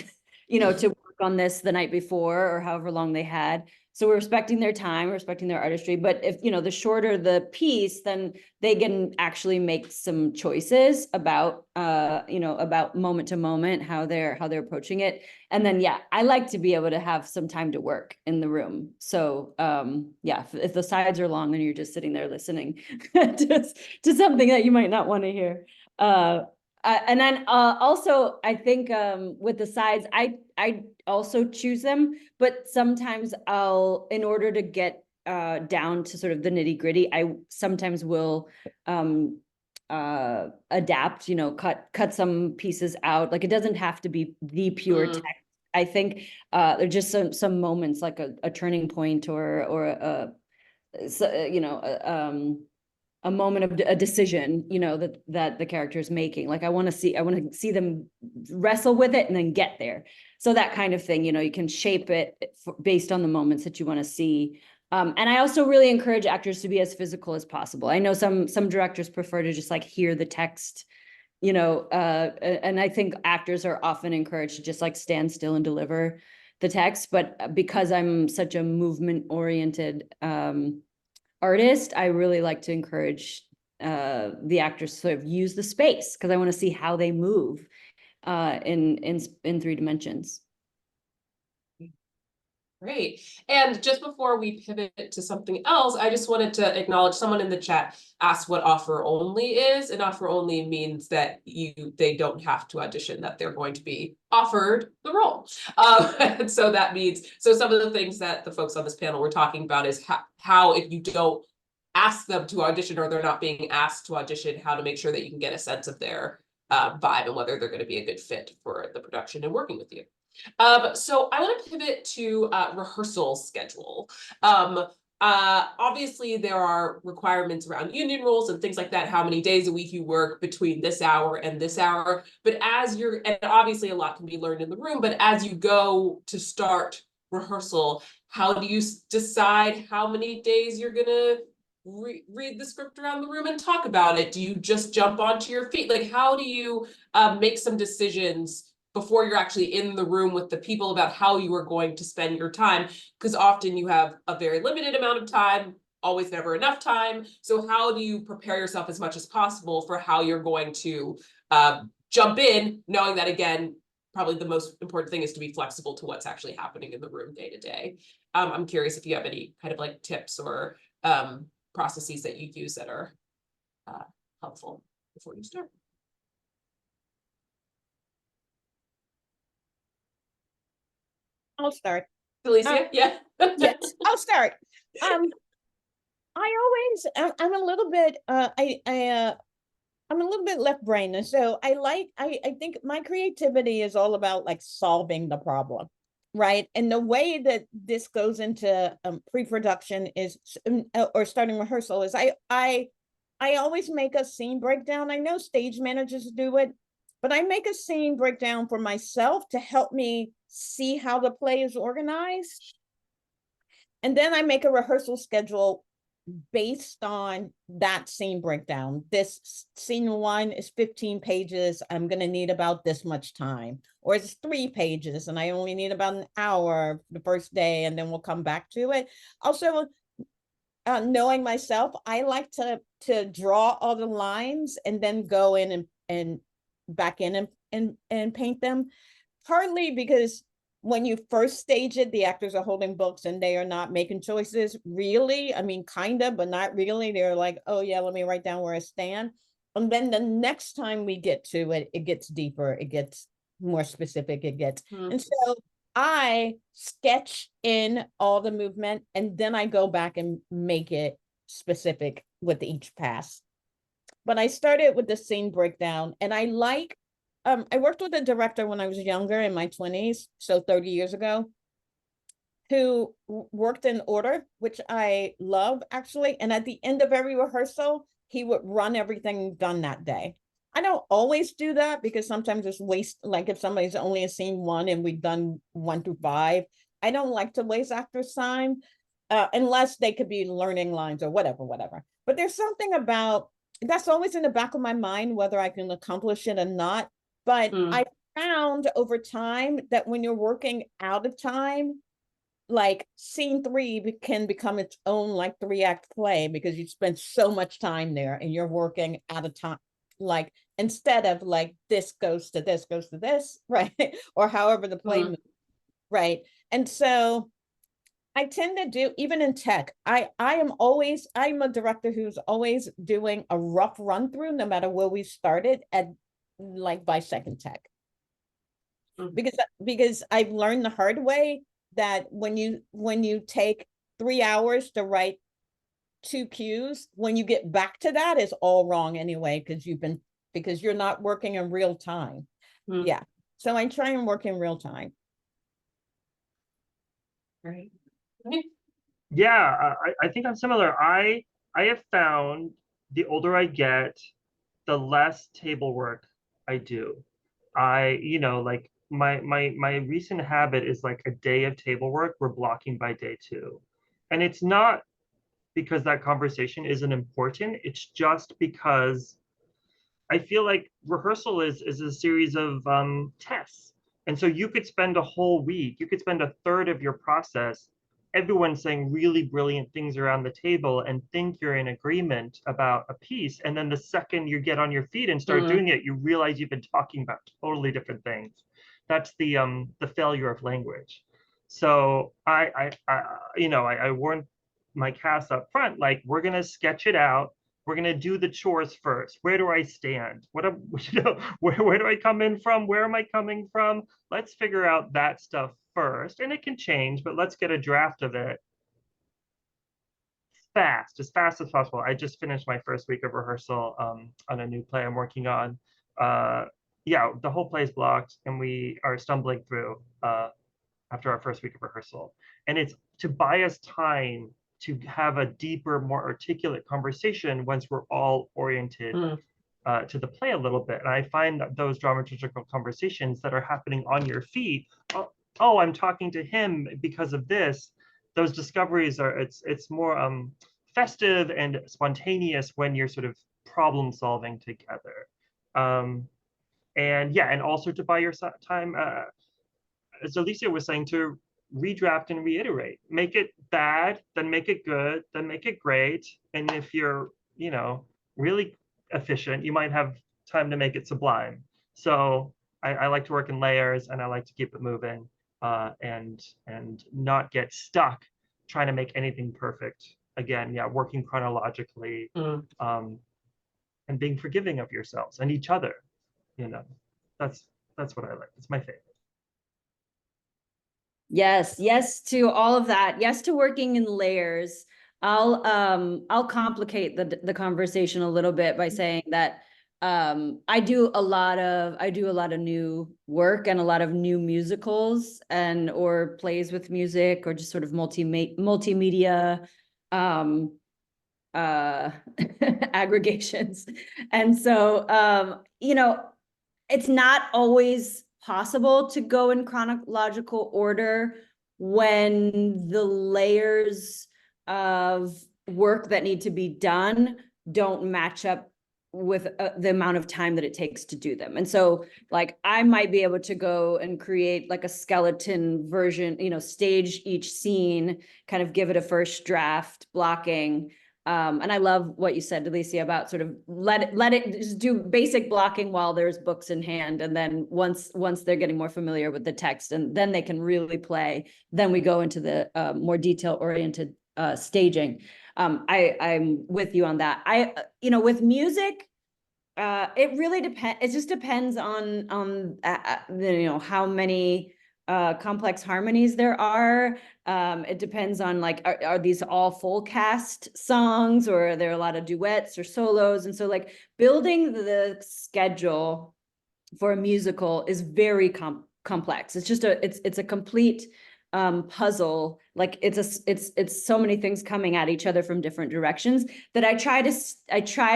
S2: to work on this the night before or however long they had. So we're respecting their time, respecting their artistry. But if, the shorter the piece, then they can actually make some choices about, about moment to moment, how they're approaching it. And then, yeah, I like to be able to have some time to work in the room. So, yeah, if the sides are long, then you're just sitting there listening to something that you might not want to hear. And then also, I think with the sides, I also choose them, but sometimes in order to get down to sort of the nitty gritty, I sometimes will adapt, cut some pieces out. Like, it doesn't have to be the pure text. I think there's just some moments, like a turning point or a moment of a decision, that the character is making. Like, I want to see them wrestle with it and then get there. So that kind of thing, you can shape it based on the moments that you want to see. And I also really encourage actors to be as physical as possible. I know some directors prefer to just like hear the text, and I think actors are often encouraged to just like stand still and deliver the text. But because I'm such a movement oriented artist, I really like to encourage the actors to sort of use the space, because I want to see how they move in 3 dimensions.
S1: Great. And just before we pivot to something else, I just wanted to acknowledge someone in the chat asked what offer only is. And offer only means that they don't have to audition, that they're going to be offered the role. And so that means, so some of the things that the folks on this panel were talking about is how if you don't ask them to audition, or they're not being asked to audition, how to make sure that you can get a sense of their vibe and whether they're going to be a good fit for the production and working with you. So I want to pivot to rehearsal schedule. Obviously there are requirements around union rules and things like that, how many days a week you work between this hour and this hour. But and obviously a lot can be learned in the room, but as you go to start rehearsal, how do you decide how many days you're gonna read the script around the room and talk about it? Do you just jump onto your feet? Like, how do you make some decisions before you're actually in the room with the people about how you are going to spend your time? Because often you have a very limited amount of time, always never enough time. So how do you prepare yourself as much as possible for how you're going to jump in, knowing that, again, probably the most important thing is to be flexible to what's actually happening in the room day to day. I'm curious if you have any kind of like tips or processes that you use that are helpful before you start.
S3: I'll start.
S1: Delicia, yeah.
S3: Yes, I'll start. I always, I'm a little bit, I'm a little bit left-brained, and so I think my creativity is all about like solving the problem, right? And the way that this goes into pre-production is, or starting rehearsal, is I always make a scene breakdown. I know stage managers do it, but I make a scene breakdown for myself to help me see how the play is organized. And then I make a rehearsal schedule based on that scene breakdown. This scene 1 is 15 pages. I'm going to need about this much time. Or it's 3 pages and I only need about an hour the first day, and then we'll come back to it. Also, knowing myself, I like to draw all the lines and then go in and back in and paint them. Partly because when you first stage it, the actors are holding books and they are not making choices, really. I mean, kind of, but not really. They're like, oh yeah, let me write down where I stand. And then the next time we get to it, it gets deeper, it gets more specific, and so I sketch in all the movement and then I go back and make it specific with each pass. But I started with the scene breakdown, and I like, I worked with a director when I was younger, in my 20s, so 30 years ago, who worked in order, which I love actually. And at the end of every rehearsal, he would run everything done that day. I don't always do that because sometimes it's waste, like if somebody's only in scene 1 and we've done 1 through 5, I don't like to waste actors' time unless they could be learning lines or whatever. But there's something about, that's always in the back of my mind, whether I can accomplish it or not. But I found over time that when you're working out of time, like scene 3 can become its own like 3-act play because you spend so much time there and you're working out of time. Like instead of like this goes to this, right? Or however the play moves, right? And so I tend to do, even in tech, I'm a director who's always doing a rough run through, no matter where we started, at like by second tech. Because I've learned the hard way that when you take 3 hours to write 2 cues, when you get back to that, is all wrong anyway, because you're not working in real time. Yeah. So I try and work in real time.
S1: Right.
S4: Yeah, I think I'm similar. I have found the older I get, the less table work I do. Like my recent habit is like a day of table work. We're blocking by day 2. And it's not because that conversation isn't important. It's just because I feel like rehearsal is a series of tests. And so you could spend a whole week, you could spend a third of your process, everyone saying really brilliant things around the table and think you're in agreement about a piece. And then the second you get on your feet and start doing it, you realize you've been talking about totally different things. That's the failure of language. So I warned my cast up front, like, we're gonna sketch it out. We're going to do the chores first. Where do I stand? Where do I come in from? Where am I coming from? Let's figure out that stuff first. And it can change, but let's get a draft of it as fast as possible. I just finished my first week of rehearsal on a new play I'm working on. Yeah, the whole play is blocked and we are stumbling through after our first week of rehearsal. And it's to buy us time to have a deeper, more articulate conversation once we're all oriented to the play a little bit. And I find that those dramaturgical conversations that are happening on your feet, oh, I'm talking to him because of this. Those discoveries are, it's more festive and spontaneous when you're sort of problem solving together. And yeah, and also to buy your time, as Delicia was saying, to redraft and reiterate. Make it bad, then make it good, then make it great. And if you're, really efficient, you might have time to make it sublime. So I like to work in layers and I like to keep it moving and not get stuck trying to make anything perfect. Again, yeah, working chronologically and being forgiving of yourselves and each other. That's what I like. It's my favorite.
S2: Yes to all of that. Yes to working in layers. I'll complicate the conversation a little bit by saying that I do a lot of new work and a lot of new musicals or plays with music or just sort of multimedia aggregations. And so it's not always possible to go in chronological order when the layers of work that need to be done don't match up with the amount of time that it takes to do them. And so like I might be able to go and create like a skeleton version, you know, stage each scene, kind of give it a first draft, blocking. And I love what you said, Delicia, about sort of let it just do basic blocking while there's books in hand. And then once they're getting more familiar with the text, and then they can really play, then we go into the more detail oriented staging. I'm with you on that. You know, with music, it really depends. It just depends on you know, how many complex harmonies there are. It depends on like, are these all full cast songs, or are there a lot of duets or solos? And so like building the schedule for a musical is very complex. It's just it's a complete puzzle. Like it's so many things coming at each other from different directions that I try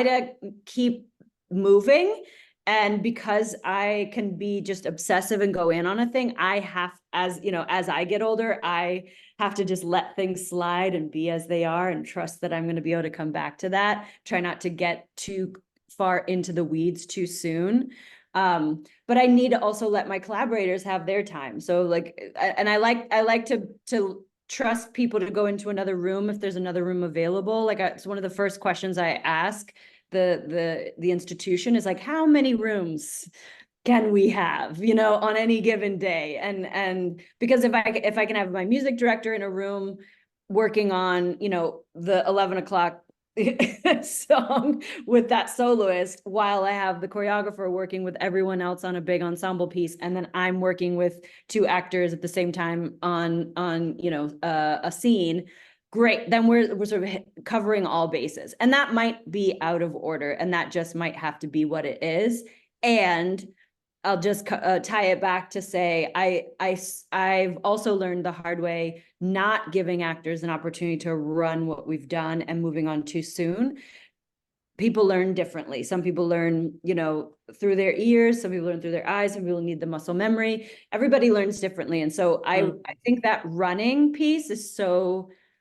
S2: to keep moving. And because I can be just obsessive and go in on a thing, I have, as you know, as I get older, I have to just let things slide and be as they are and trust that I'm going to be able to come back to that. Try not to get too far into the weeds too soon. But I need to also let my collaborators have their time. So like, and I like to trust people to go into another room if there's another room available. Like it's one of the first questions I ask the institution is like, how many rooms can we have, you know, on any given day? And because if I can have my music director in a room working on, you know, the 11 o'clock song with that soloist, while I have the choreographer working with everyone else on a big ensemble piece, and then I'm working with 2 actors at the same time on you know, a scene, great, then we're sort of covering all bases. And that might be out of order, and that just might have to be what it is. And I'll just tie it back to say, I've also learned the hard way, not giving actors an opportunity to run what we've done and moving on too soon. People learn differently. Some people learn, you know, through their ears. Some people learn through their eyes. Some people need the muscle memory. Everybody learns differently. And so I think that running piece is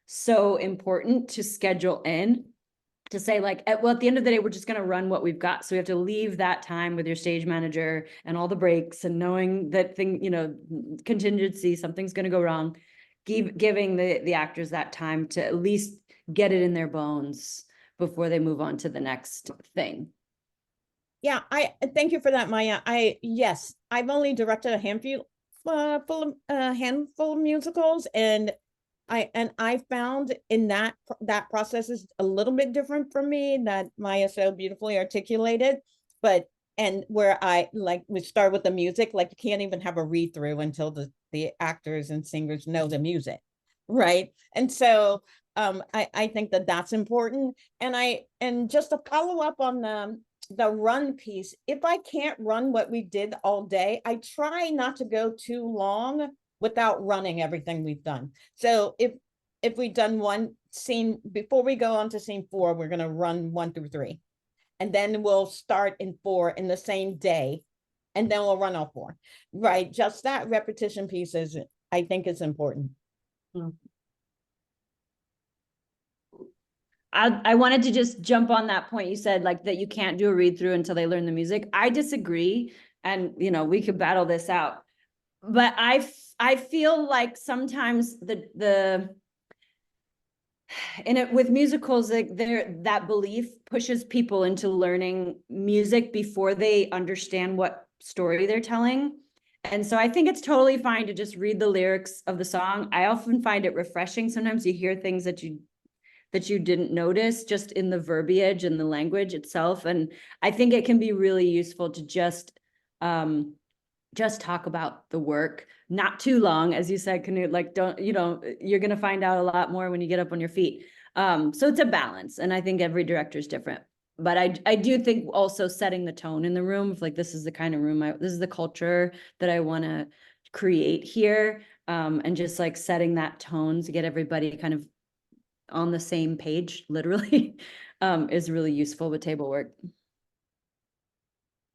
S2: so important to schedule in, to say like, at the end of the day, we're just going to run what we've got. So we have to leave that time with your stage manager and all the breaks, and knowing that you know, contingency, something's going to go wrong, giving the actors that time to at least get it in their bones before they move on to the next thing.
S3: Yeah, I thank you for that, Maija. Yes, I've only directed a handful of musicals, and I found in that process is a little bit different for me, that Maija so beautifully articulated, but and where I like, we start with the music, like you can't even have a read through until the actors and singers know the music, right? And so I think that that's important. And just to follow up on the run piece, if I can't run what we did all day, I try not to go too long without running everything we've done. So if we've done one scene, before we go on to scene 4, we're going to run 1 through 3. And then we'll start in 4 in the same day. And then we'll run all 4, right? Just that repetition piece is, I think, is important.
S2: I wanted to just jump on that point. You said like that you can't do a read through until they learn the music. I disagree. And, you know, we could battle this out. But I feel like sometimes with musicals, like that belief pushes people into learning music before they understand what story they're telling. And so I think it's totally fine to just read the lyrics of the song. I often find it refreshing. Sometimes you hear things that you didn't notice just in the verbiage and the language itself. And I think it can be really useful to just talk about the work, not too long, as you said, Knud, like you're going to find out a lot more when you get up on your feet. So it's a balance. And I think every director is different, but I do think also setting the tone in the room of like, this is the kind of room this is the culture that I want to create here. And just like setting that tone to get everybody kind of on the same page, literally, is really useful with table work.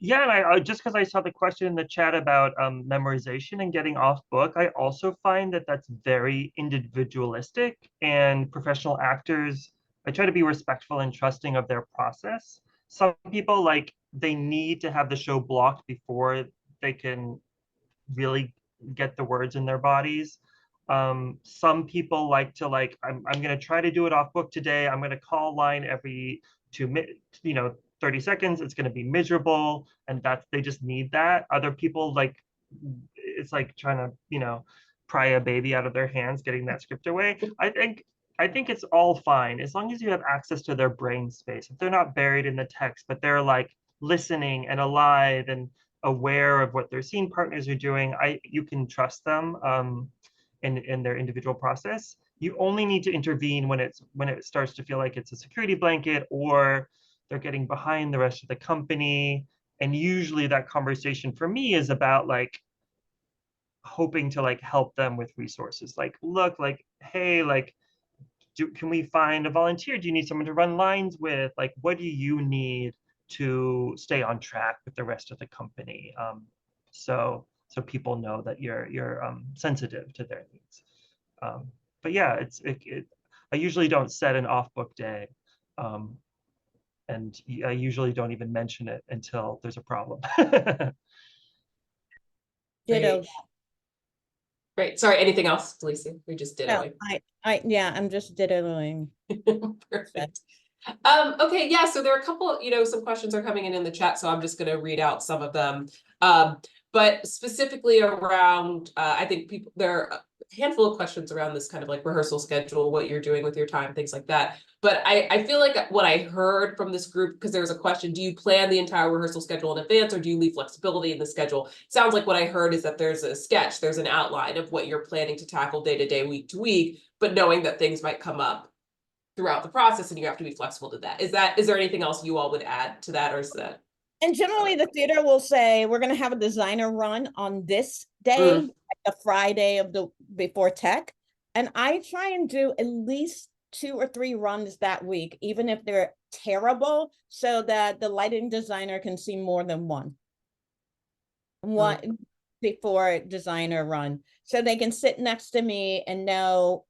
S4: Yeah, and I just because I saw the question in the chat about memorization and getting off book, I also find that that's very individualistic, and professional actors, I try to be respectful and trusting of their process. Some people, like, they need to have the show blocked before they can really get the words in their bodies. Some people like to, like, I'm going to try to do it off book today. I'm going to call line every 30 seconds. It's going to be miserable. And they just need that. Other people, like, it's like trying to, pry a baby out of their hands, getting that script away. I think it's all fine as long as you have access to their brain space. If they're not buried in the text, but they're like listening and alive and aware of what their scene partners are doing, you can trust them in their individual process. You only need to intervene when it starts to feel like it's a security blanket or they're getting behind the rest of the company. And usually that conversation for me is about like hoping to like help them with resources. Like, look, like, hey, like, can we find a volunteer? Do you need someone to run lines with? Like, what do you need to stay on track with the rest of the company? So people know that you're sensitive to their needs. But yeah, I usually don't set an off-book day. And I usually don't even mention it until there's a problem.
S3: Ditto.
S1: Great. Sorry, anything else, Delicia? We just did
S3: No,
S1: it.
S3: yeah, I'm just dittoing.
S1: Perfect. Okay, yeah, so there are a couple, some questions are coming in the chat, so I'm just going to read out some of them. But specifically around, I think there are a handful of questions around this kind of like rehearsal schedule, what you're doing with your time, things like that. But I feel like what I heard from this group, because there was a question, do you plan the entire rehearsal schedule in advance or do you leave flexibility in the schedule? It sounds like what I heard is that there's a sketch, there's an outline of what you're planning to tackle day to day, week to week, but knowing that things might come up throughout the process and you have to be flexible to that. Is there anything else you all would add to that, or is that?
S3: And generally the theater will say, we're going to have a designer run on this day, like the Friday before tech. And I try and do at least 2 or 3 runs that week, even if they're terrible, so that the lighting designer can see more than one before designer run. So they can sit next to me and know,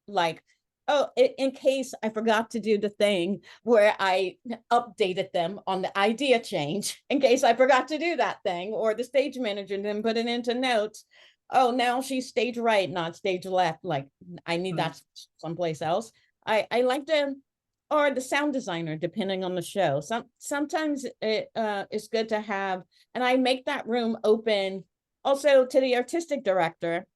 S3: like, oh, in case I forgot to do the thing where I updated them on the idea change, in case I forgot to do that thing, or the stage manager didn't put it into notes. Oh, now she's stage right, not stage left. Like, I need that someplace else. I like to, or the sound designer, depending on the show. Sometimes it's good to have, and I make that room open also to the artistic director.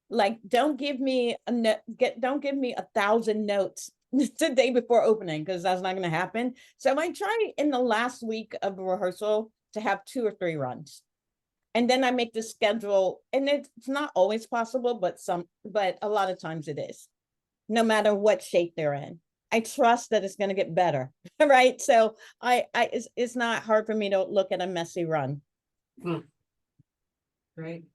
S3: Like, don't give me 1,000 notes the day before opening, because that's not going to happen. So I try in the last week of rehearsal to have 2 or 3 runs, and then I make the schedule. And it's not always possible, but a lot of times it is, no matter what shape they're in. I trust that it's going to get better, right? So it's not hard for me to look at a messy run.
S1: Great.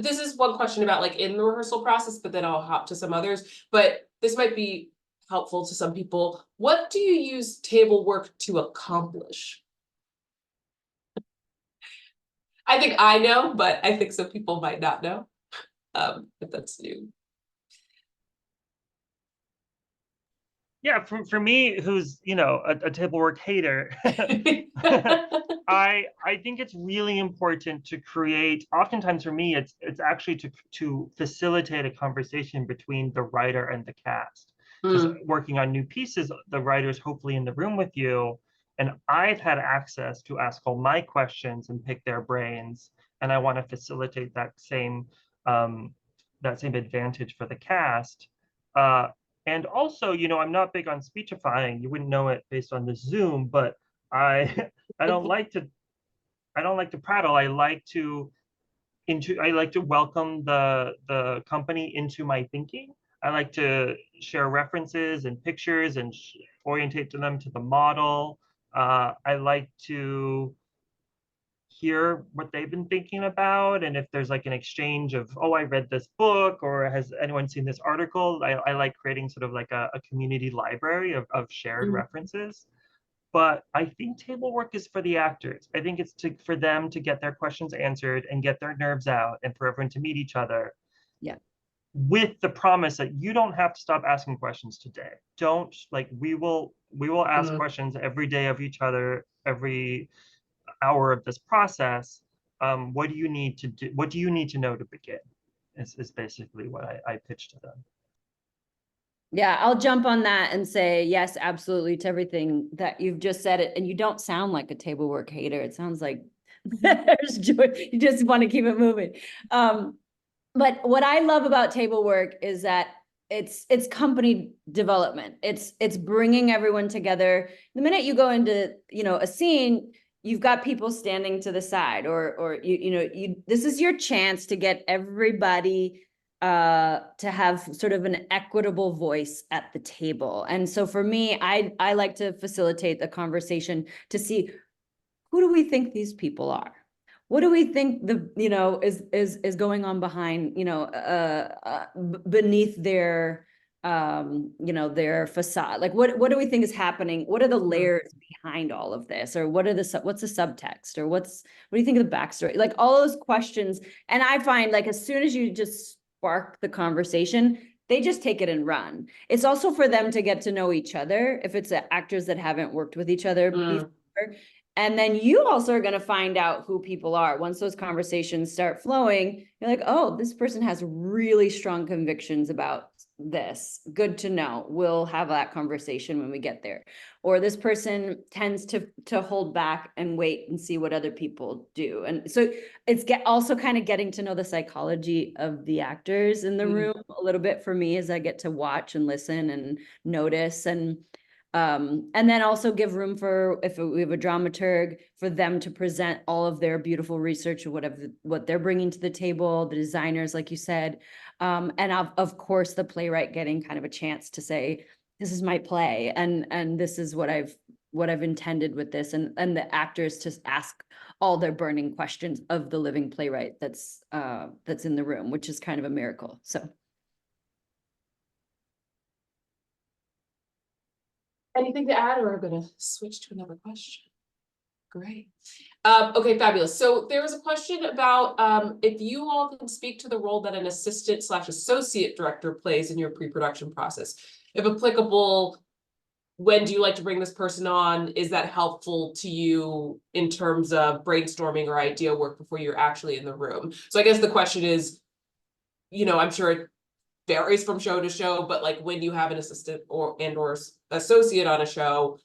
S1: This is one question about like in the rehearsal process, but then I'll hop to some others. But this might be helpful to some people. What do you use table work to accomplish? I think I know, but I think some people might not know. If that's new.
S4: Yeah, for me, who's a table work hater, I think it's really important to create. Oftentimes for me, it's actually to facilitate a conversation between the writer and the cast. Because working on new pieces, the writer's hopefully in the room with you, and I've had access to ask all my questions and pick their brains, and I want to facilitate that same advantage for the cast. And also, I'm not big on speechifying. You wouldn't know it based on the Zoom, but I don't like to prattle. I like to welcome the company into my thinking. I like to share references and pictures and orientate them to the model. I like to hear what they've been thinking about, and if there's like an exchange of, oh, I read this book, or has anyone seen this article. I like creating sort of like a community library of shared references. But I think table work is for the actors. I think it's for them to get their questions answered and get their nerves out, and for everyone to meet each other.
S2: Yeah.
S4: with the promise that you don't have to stop asking questions today. Don't, like, we will ask questions every day of each other, every hour of this process. What do you need to do? What do you need to know to begin? Is basically what I pitched to them.
S2: Yeah, I'll jump on that and say yes, absolutely, to everything that you've just said. It, and you don't sound like a table work hater. It sounds like there's joy. You just want to keep it moving. But what I love about table work is that it's company development. It's bringing everyone together. The minute you go into, you know, a scene, you've got people standing to the side, or this is your chance to get everybody to have sort of an equitable voice at the table. And so for me, I like to facilitate the conversation to see, who do we think these people are? What do we think is going on behind, beneath their their facade? Like, what do we think is happening? What are the layers behind all of this? Or what's the subtext? Or what do you think of the backstory? Like, all those questions. And I find, like, as soon as you just spark the conversation, they just take it and run. It's also for them to get to know each other, if it's actors that haven't worked with each other before. And then you also are going to find out who people are. Once those conversations start flowing, you're like, oh, this person has really strong convictions about this. Good to know. We'll have that conversation when we get there. Or this person tends to hold back and wait and see what other people do. And so it's also kind of getting to know the psychology of the actors in the room a little bit for me, as I get to watch and listen and notice. And then also give room for, if we have a dramaturg, for them to present all of their beautiful research or what they're bringing to the table, the designers, like you said, and of course the playwright getting kind of a chance to say, this is my play, and this is what I've intended with this, and the actors to ask all their burning questions of the living playwright that's in the room, which is kind of a miracle. So.
S1: Anything to add, or I'm going to switch to another question? Great. Okay, fabulous. So there was a question about if you all can speak to the role that an assistant/associate director plays in your pre-production process. If applicable, when do you like to bring this person on? Is that helpful to you in terms of brainstorming or idea work before you're actually in the room? So I guess the question is, I'm sure it varies from show to show, but like, when you have an assistant or associate on a show,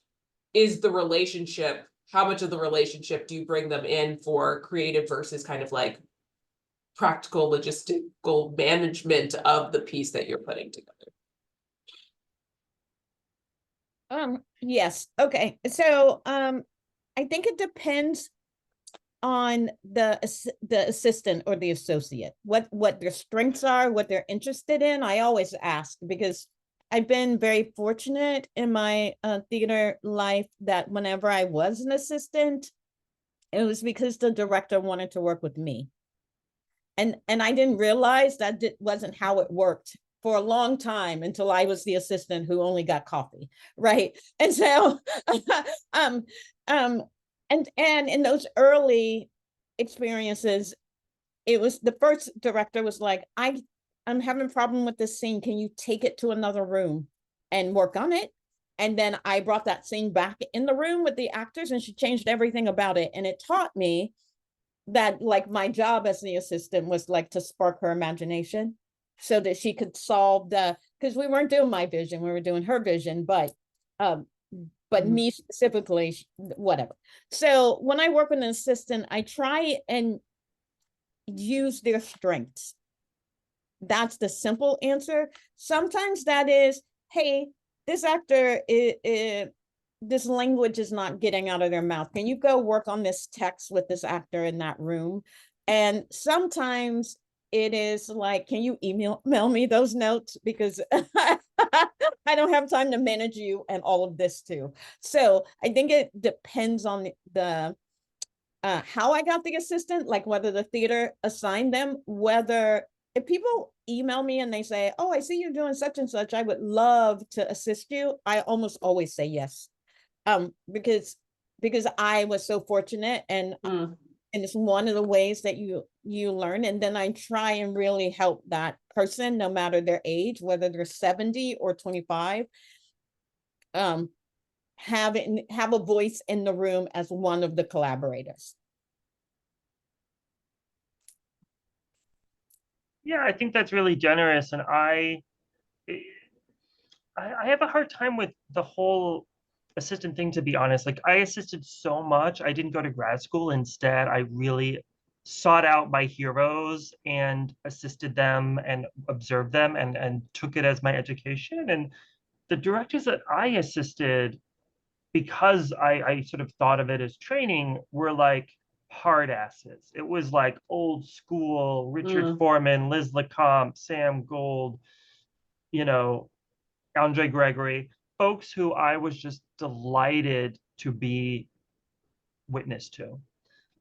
S1: is the relationship, how much of the relationship do you bring them in for creative versus kind of like practical logistical management of the piece that you're putting together?
S3: Yes. Okay. So I think it depends on the assistant or the associate, what their strengths are, what they're interested in. I always ask, because I've been very fortunate in my theater life that whenever I was an assistant, it was because the director wanted to work with me. And I didn't realize that wasn't how it worked for a long time, until I was the assistant who only got coffee, right? And so and in those early experiences, it was the first director was like, I'm having a problem with this scene. Can you take it to another room and work on it? And then I brought that scene back in the room with the actors, and she changed everything about it. And it taught me that, like, my job as the assistant was like to spark her imagination so that she could solve because we weren't doing my vision, we were doing her vision, but me specifically, whatever. So when I work with an assistant, I try and use their strengths. That's the simple answer. Sometimes that is, hey, this actor, this language is not getting out of their mouth. Can you go work on this text with this actor in that room? And sometimes it is like, can you email me those notes? Because I don't have time to manage you and all of this too. So I think it depends on the how I got the assistant, like whether the theater assigned them, whether if people email me and they say, oh, I see you're doing such and such, I would love to assist you, I almost always say yes. Because I was so fortunate, and And it's one of the ways that you learn. And then I try and really help that person, no matter their age, whether they're 70 or 25, have a voice in the room as one of the collaborators.
S4: Yeah, I think that's really generous. And I have a hard time with the whole assistant thing, to be honest. Like, I assisted so much. I didn't go to grad school. Instead, I really sought out my heroes and assisted them and observed them and took it as my education. And the directors that I assisted, because I sort of thought of it as training, were like hard asses. It was like old school, Richard Foreman, Liz LeCompte, Sam Gold, you know, Andre Gregory, folks who I was just delighted to be witness to.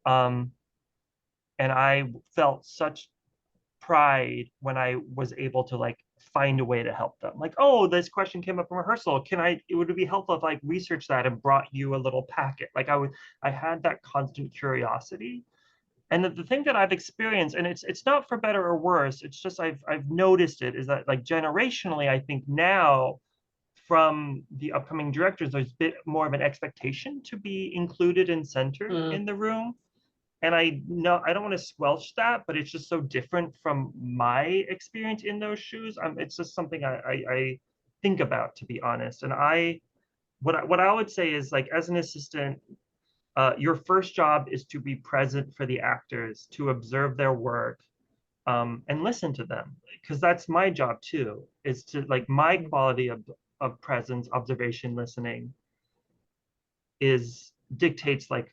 S4: And I felt such pride when I was able to like find a way to help them. Like, oh, this question came up in rehearsal. It would be helpful if I researched that and brought you a little packet. Like I had that constant curiosity. And the thing that I've experienced, and it's not for better or worse, it's just I've noticed it, is that like generationally, I think now from the upcoming directors, there's a bit more of an expectation to be included and centered in the room. And I don't want to squelch that, but it's just so different from my experience in those shoes. It's just something I think about, to be honest. And what I would say is, like, as an assistant, your first job is to be present for the actors, to observe their work, and listen to them, because that's my job too, is to, like, my quality of presence, observation, listening dictates like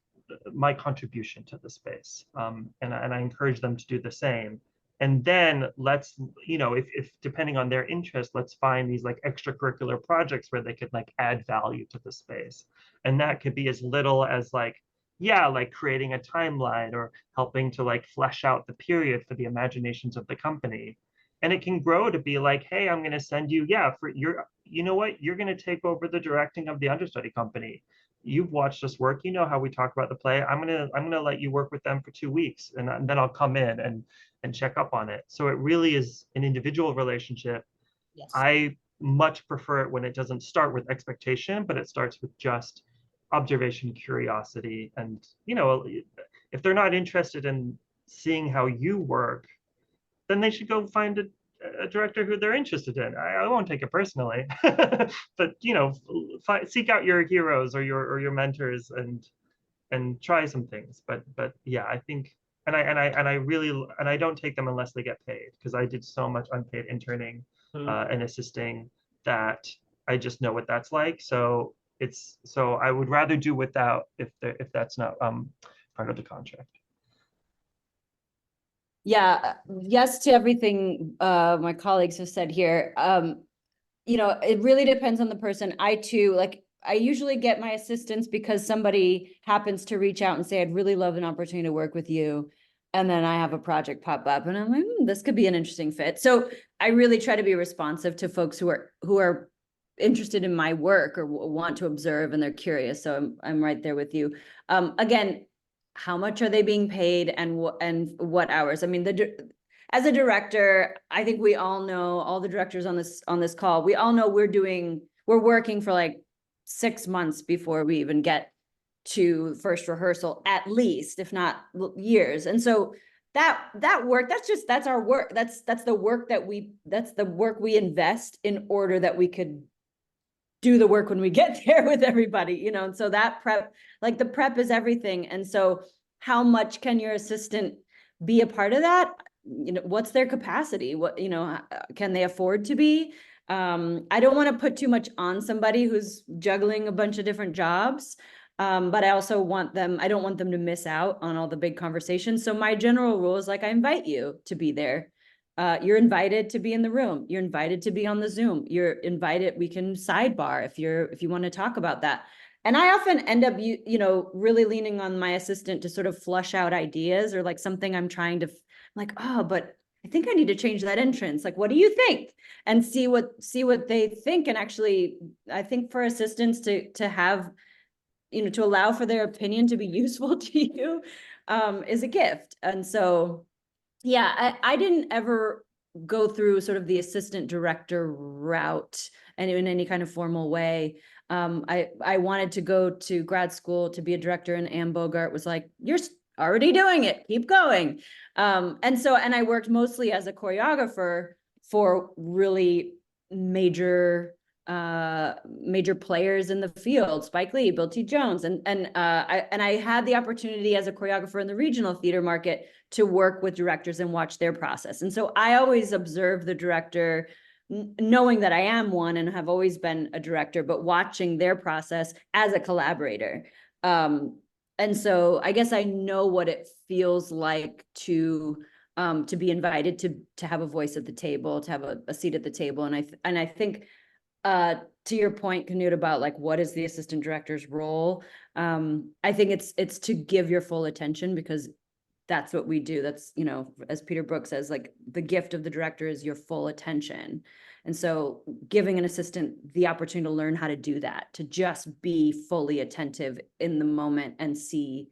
S4: my contribution to the space. And I encourage them to do the same. And then let's, if depending on their interest, let's find these like extracurricular projects where they could like add value to the space. And that could be as little as like, yeah, like creating a timeline or helping to like flesh out the period for the imaginations of the company. And it can grow to be like, hey, I'm going to send you, you know what, you're going to take over the directing of the understudy company. You've watched us work, you know how we talk about the play. I'm gonna let you work with them for 2 weeks, and then I'll come in and check up on it. So it really is an individual relationship.
S3: Yes.
S4: I much prefer it when it doesn't start with expectation, but it starts with just observation, curiosity, and if they're not interested in seeing how you work, then they should go find a director who they're interested in. I won't take it personally, but seek out your heroes or your mentors and try some things. But yeah, I think, and I don't take them unless they get paid, because I did so much unpaid interning and assisting that I just know what that's like. So I would rather do without if that's not part of the contract.
S2: Yeah, yes to everything my colleagues have said here. It really depends on the person. I usually get my assistants because somebody happens to reach out and say, I'd really love an opportunity to work with you. And then I have a project pop up and I'm like, this could be an interesting fit. So I really try to be responsive to folks who are interested in my work or want to observe, and they're curious. So I'm right there with you. Again, how much are they being paid and what hours? I mean, as a director, I think we all know, all the directors on this call, we all know we're working for like 6 months before we even get to first rehearsal, at least, if not years. And so that work, that's our work. That's the work we invest in order that we could do the work when we get there with everybody, and so that prep, like the prep is everything. And so how much can your assistant be a part of that? What's their capacity? What, can they afford to be? I don't want to put too much on somebody who's juggling a bunch of different jobs. But I also I don't want them to miss out on all the big conversations. So my general rule is like, I invite you to be there. You're invited to be in the room. You're invited to be on the Zoom. You're invited. We can sidebar if you want to talk about that. And I often end up, really leaning on my assistant to sort of flush out ideas or like something I'm trying to, like, oh, but I think I need to change that entrance. Like, what do you think? And see what they think. And actually, I think for assistants to have, to allow for their opinion to be useful to you, is a gift. And so, yeah, I didn't ever go through sort of the assistant director route and in any kind of formal way. I wanted to go to grad school to be a director, and Anne Bogart was like, "You're already doing it, keep going." And I worked mostly as a choreographer for really major players in the field, Spike Lee, Bill T. Jones, and I had the opportunity as a choreographer in the regional theater market to work with directors and watch their process. And so I always observe the director, knowing that I am one and have always been a director, but watching their process as a collaborator. And so I guess I know what it feels like to be invited to have a voice at the table, to have a seat at the table. And I think to your point, Knud, about like, what is the assistant director's role? I think it's to give your full attention, because that's what we do. That's, you know, as Peter Brook says, like, the gift of the director is your full attention. And so giving an assistant the opportunity to learn how to do that, to just be fully attentive in the moment and see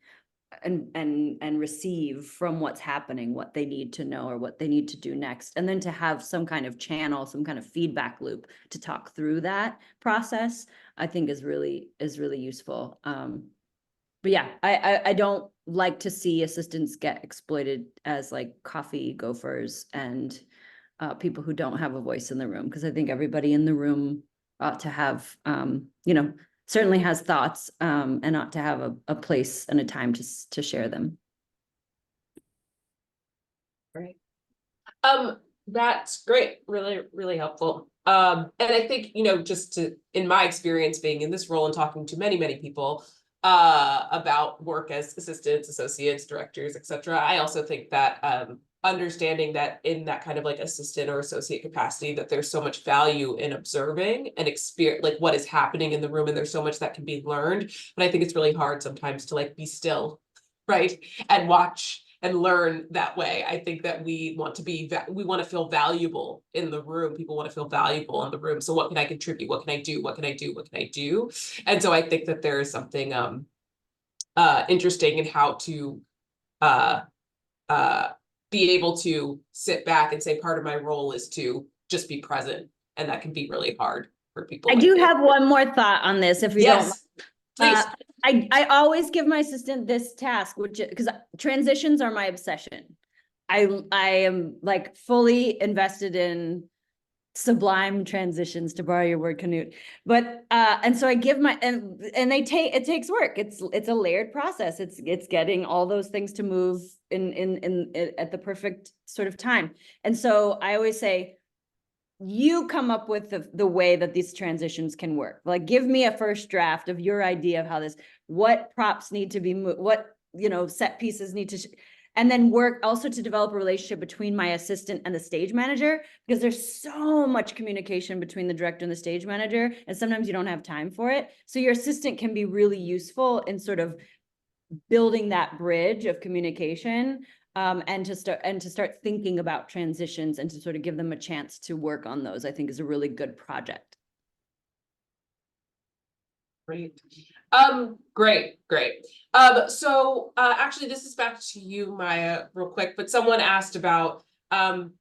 S2: and receive from what's happening, what they need to know or what they need to do next. And then to have some kind of channel, some kind of feedback loop to talk through that process, I think is really useful. But yeah, I don't like to see assistants get exploited as like coffee gophers and people who don't have a voice in the room, because I think everybody in the room ought to have, you know, certainly has thoughts, and ought to have a place and a time to share them.
S1: Right. That's great. Really, really helpful. And I think, you know, just in my experience being in this role and talking to many, many people about work as assistants, associates, directors, etc., I also think that understanding that in that kind of like assistant or associate capacity, that there's so much value in observing and experience like what is happening in the room, and there's so much that can be learned. But I think it's really hard sometimes to like be still, right, and watch and learn that way. I think that we want to feel valuable in the room. People want to feel valuable in the room. So what can I contribute? What can I do? What can I do? What can I do? And so I think that there is something interesting in how to be able to sit back and say, part of my role is to just be present. And that can be really hard for people.
S2: I do have one more thought on this, if you don't.
S1: Please.
S2: I always give my assistant this task, which, because transitions are my obsession. I am like fully invested in sublime transitions, to borrow your word, Knud. But and so I give my and it takes work. It's a layered process. It's getting all those things to move in at the perfect sort of time. And so I always say, you come up with the way that these transitions can work. Like, give me a first draft of your idea of how what props need to be moved, what, you know, set pieces need to, and then work also to develop a relationship between my assistant and the stage manager, because there's so much communication between the director and the stage manager, and sometimes you don't have time for it. So your assistant can be really useful in sort of building that bridge of communication. And to start thinking about transitions and to sort of give them a chance to work on those, I think is a really good project.
S1: Great. Great. So actually, this is back to you, Maija, real quick, but someone asked about how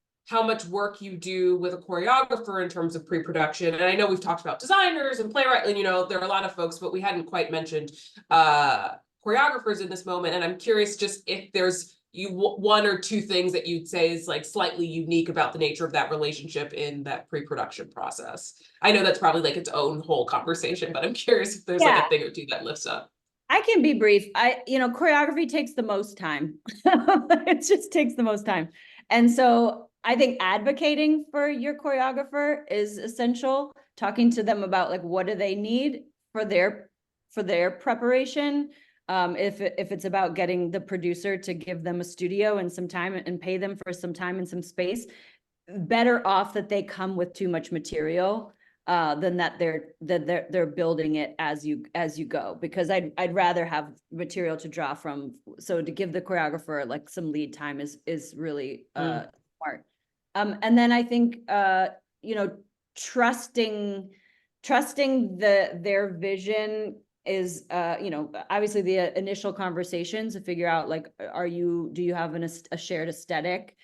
S1: much work you do with a choreographer in terms of pre-production. And I know we've talked about designers and playwrights, and, you know, there are a lot of folks, but we hadn't quite mentioned choreographers in this moment. And I'm curious just if there's one or two things that you'd say is like slightly unique about the nature of that relationship in that pre-production process. I know that's probably like its own whole conversation, but I'm curious if there's like a thing or two that lifts up.
S2: I can be brief. You know, choreography takes the most time. It just takes the most time. And so I think advocating for your choreographer is essential. Talking to them about like, what do they need for their preparation. If it's about getting the producer to give them a studio and some time and pay them for some time and some space, better off that they come with too much material than that they're building it as you go, because I'd rather have material to draw from. So to give the choreographer like some lead time is really smart. And then I think you know, trusting their vision is, you know, obviously the initial conversations to figure out, like, do you have a shared aesthetic,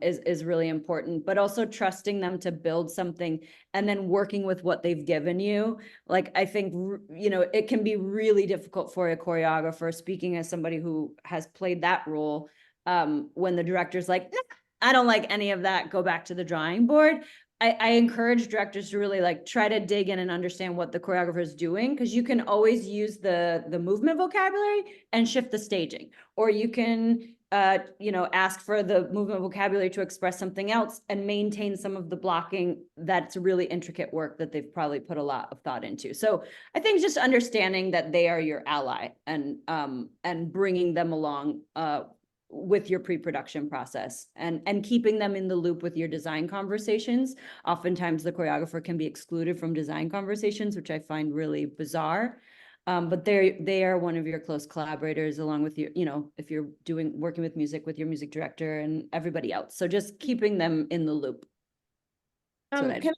S2: is really important, but also trusting them to build something and then working with what they've given you. Like, I think, you know, it can be really difficult for a choreographer, speaking as somebody who has played that role, when the director's like, "Nah, I don't like any of that, go back to the drawing board." I encourage directors to really like try to dig in and understand what the choreographer is doing, because you can always use the movement vocabulary and shift the staging, or you can you know, ask for the movement vocabulary to express something else and maintain some of the blocking that's really intricate work that they've probably put a lot of thought into. So I think just understanding that they are your ally and bringing them along with your pre-production process and keeping them in the loop with your design conversations. Oftentimes the choreographer can be excluded from design conversations, which I find really bizarre. But they are one of your close collaborators, along with your, you know, if you're working with music, with your music director and everybody else. So just keeping them in the loop.
S3: The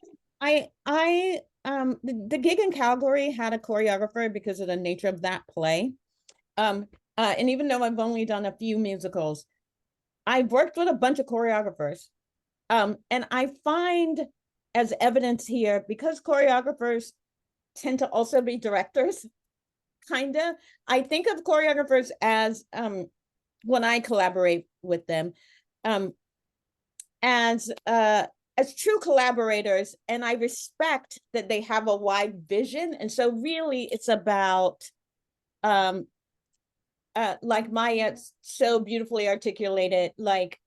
S3: gig in Calgary had a choreographer because of the nature of that play. And even though I've only done a few musicals, I've worked with a bunch of choreographers. And I find, as evidence here, because choreographers tend to also be directors, kind of, I think of choreographers as, when I collaborate with them, as true collaborators, and I respect that they have a wide vision. And so really it's about, like Maija so beautifully articulated, like,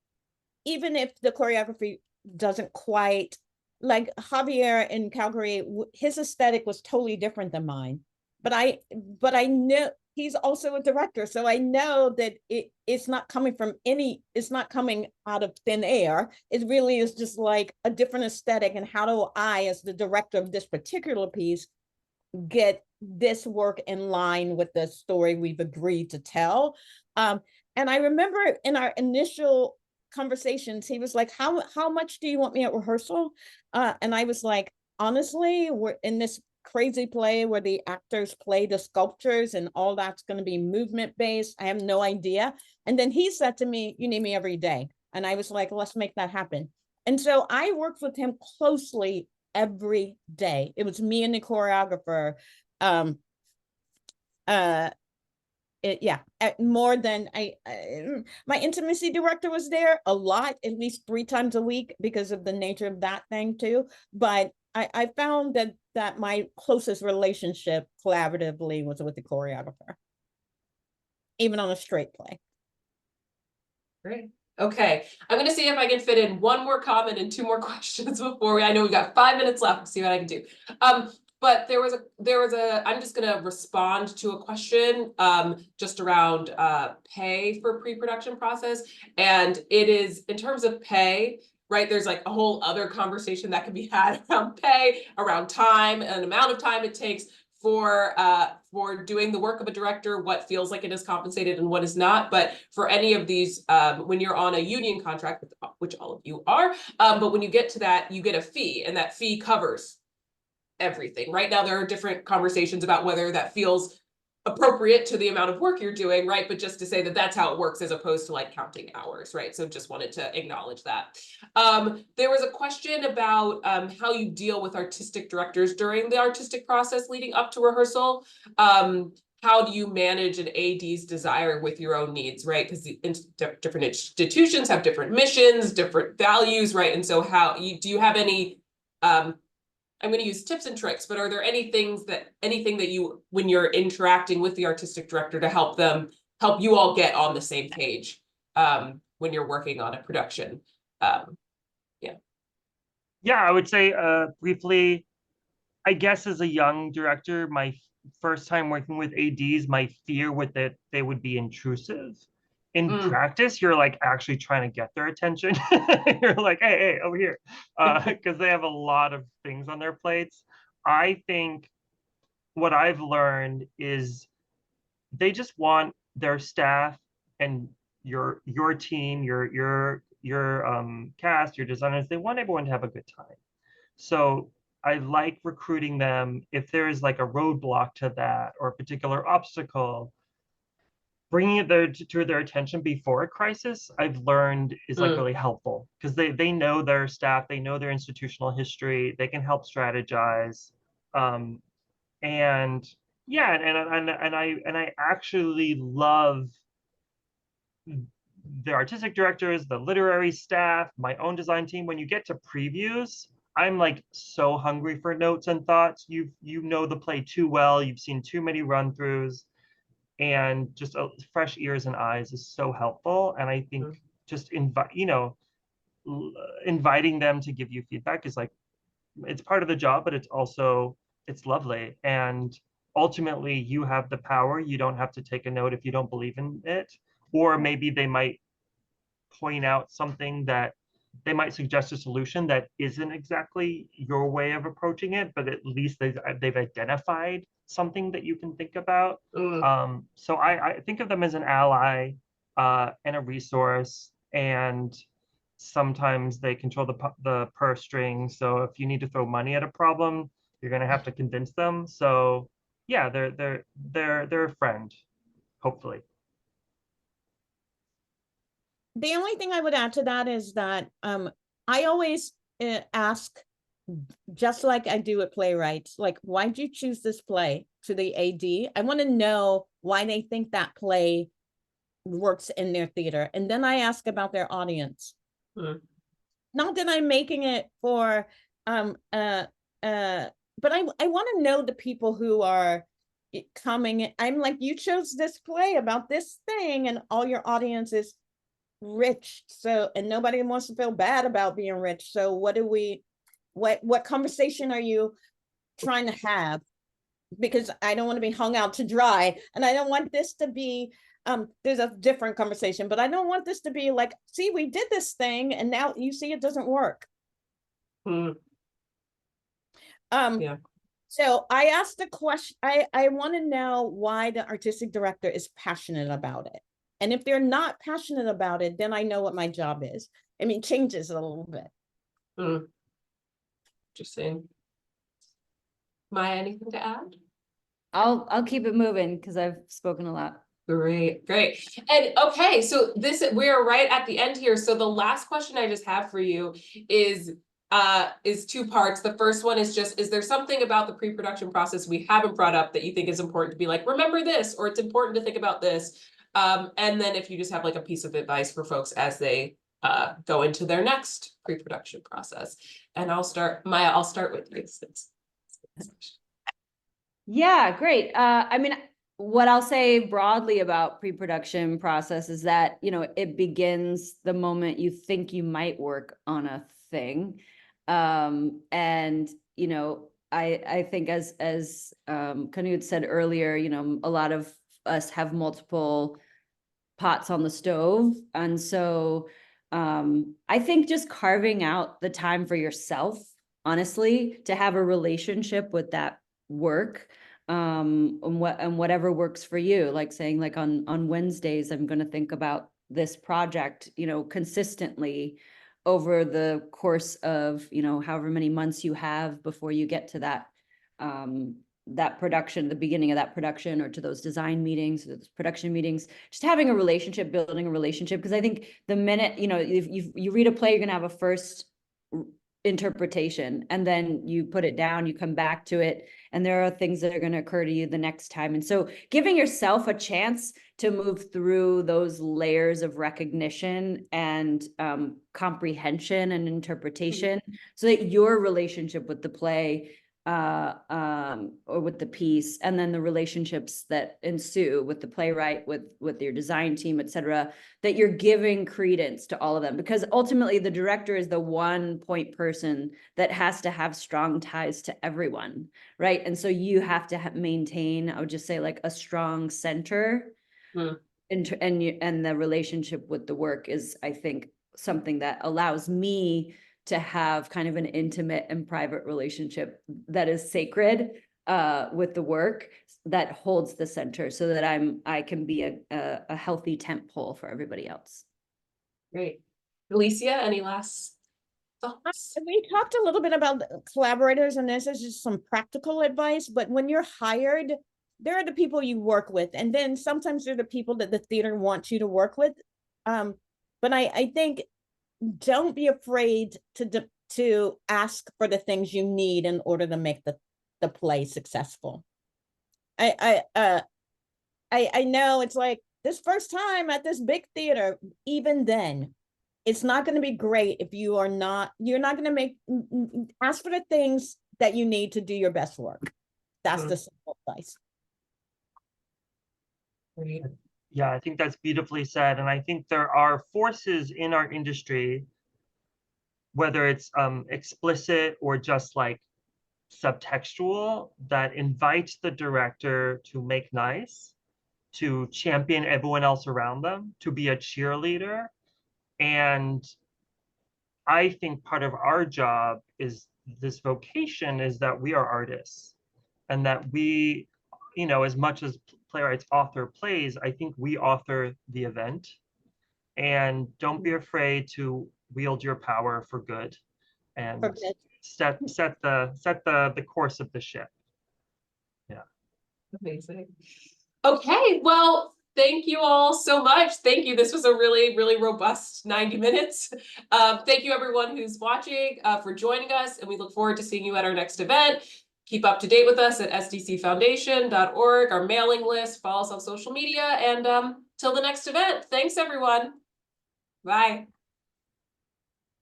S3: even if the choreography doesn't quite, like Javier in Calgary, his aesthetic was totally different than mine. But I know he's also a director, so I know that it's not coming out of thin air. It really is just like a different aesthetic. And how do I, as the director of this particular piece, get this work in line with the story we've agreed to tell? And I remember in our initial conversations, he was like, how much do you want me at rehearsal? And I was like, honestly, we're in this crazy play where the actors play the sculptures and all that's going to be movement based. I have no idea. And then he said to me, you need me every day. And I was like, let's make that happen. And so I worked with him closely every day. It was me and the choreographer. More than my intimacy director was there a lot, at least 3 times a week, because of the nature of that thing too. But I found that my closest relationship collaboratively was with the choreographer, even on a straight play.
S1: Great. Okay, I'm going to see if I can fit in one more comment and 2 more questions before I know we've got 5 minutes left to see what I can do. But there was I'm just going to respond to a question just around pay for pre-production process. And it is, in terms of pay, right, there's like a whole other conversation that can be had around pay, around time and amount of time it takes for doing the work of a director, what feels like it is compensated and what is not. But for any of these, when you're on a union contract, which all of you are, but when you get to that, you get a fee, and that fee covers everything. Right now, there are different conversations about whether that feels appropriate to the amount of work you're doing, right? But just to say that that's how it works, as opposed to like counting hours, right? So just wanted to acknowledge that. There was a question about how you deal with artistic directors during the artistic process leading up to rehearsal. How do you manage an AD's desire with your own needs, right? Because different institutions have different missions, different values, right? And so do you have any I'm going to use tips and tricks, but are there anything that you, when you're interacting with the artistic director, to help you all get on the same page when you're working on a production?
S4: Yeah, I would say briefly, I guess as a young director, my first time working with ADs, my fear was that they would be intrusive. In practice, you're like actually trying to get their attention. You're like, hey, over here, because they have a lot of things on their plates. I think what I've learned is they just want their staff and your team, your cast, your designers. They want everyone to have a good time. So I like recruiting them if there is like a roadblock to that or a particular obstacle. Bringing it to their attention before a crisis, I've learned is like really helpful because they know their staff, they know their institutional history, they can help strategize, and yeah, and I actually love the artistic directors, the literary staff, my own design team. When you get to previews, I'm like so hungry for notes and thoughts. You know the play too well. You've seen too many run-throughs, and just fresh ears and eyes is so helpful. And I think just inviting them to give you feedback is like, it's part of the job, but it's lovely. And ultimately you have the power. You don't have to take a note if you don't believe in it, or maybe they might point out something that they might suggest a solution that isn't exactly your way of approaching it, but at least they've identified something that you can think about. So I think of them as an ally and a resource, and sometimes they control the purse strings. So if you need to throw money at a problem, you're going to have to convince them. So yeah, they're a friend, hopefully.
S3: The only thing I would add to that is that I always ask, just like I do at playwrights, like, why'd you choose this play, to the AD? I want to know why they think that play works in their theater. And then I ask about their audience. Not that I'm making it for, but I want to know the people who are coming. I'm like, you chose this play about this thing, and all your audience is rich, so, and nobody wants to feel bad about being rich. So what conversation are you trying to have? Because I don't want to be hung out to dry, and I don't want this to be there's a different conversation, but I don't want this to be like, see, we did this thing and now you see it doesn't work. So I asked the question, I want to know why the artistic director is passionate about it. And if they're not passionate about it, then I know what my job is. I mean, changes a little bit.
S1: Interesting. Maija, anything to add?
S2: I'll keep it moving because I've spoken a lot.
S1: Great. And okay, so we're right at the end here. So the last question I just have for you is two parts. The first one is just, is there something about the pre-production process we haven't brought up that you think is important to be like, remember this, or it's important to think about this? And then if you just have like a piece of advice for folks as they go into their next pre-production process. And Maija, I'll start with you.
S2: Yeah, great. I mean, what I'll say broadly about pre-production process is that, it begins the moment you think you might work on a thing. And, I think as Knud said earlier, a lot of us have multiple pots on the stove. And so I think just carving out the time for yourself, honestly, to have a relationship with that work, and whatever works for you, like saying, like on Wednesdays, I'm going to think about this project, consistently over the course of, however many months you have before you get to that production, the beginning of that production, or to those design meetings, those production meetings, just having a relationship, building a relationship. Because I think the minute, if you read a play, you're going to have a first interpretation, and then you put it down, you come back to it, and there are things that are going to occur to you the next time. And so giving yourself a chance to move through those layers of recognition and comprehension and interpretation, so that your relationship with the play or with the piece, and then the relationships that ensue with the playwright, with your design team, etc., that you're giving credence to all of them. Because ultimately the director is the one point person that has to have strong ties to everyone, right? And so you have to maintain, I would just say, like a strong center. And the relationship with the work is, I think, something that allows me to have kind of an intimate and private relationship that is sacred with the work, that holds the center, so that I can be a healthy tent pole for everybody else.
S1: Great. Delicia, any last thoughts?
S3: We talked a little bit about collaborators, and this is just some practical advice, but when you're hired, there are the people you work with, and then sometimes they're the people that the theater wants you to work with. But I think don't be afraid to ask for the things you need in order to make the play successful. I know it's like this first time at this big theater, even then, it's not going to be great if you're not going to ask for the things that you need to do your best work. That's the simple advice.
S1: Great.
S4: Yeah, I think that's beautifully said. And I think there are forces in our industry, whether it's explicit or just like subtextual, that invites the director to make nice, to champion everyone else around them, to be a cheerleader. And I think part of our job is this vocation is that we are artists, and that we, you know, as much as playwrights author plays, I think we author the event. And don't be afraid to wield your power for good and set the course of the ship. Yeah.
S1: Amazing. Okay, well, thank you all so much. Thank you. This was a really, really robust 90 minutes. Thank you everyone who's watching for joining us, and we look forward to seeing you at our next event. Keep up to date with us at sdcfoundation.org, our mailing list, follow us on social media, and till the next event. Thanks everyone. Bye.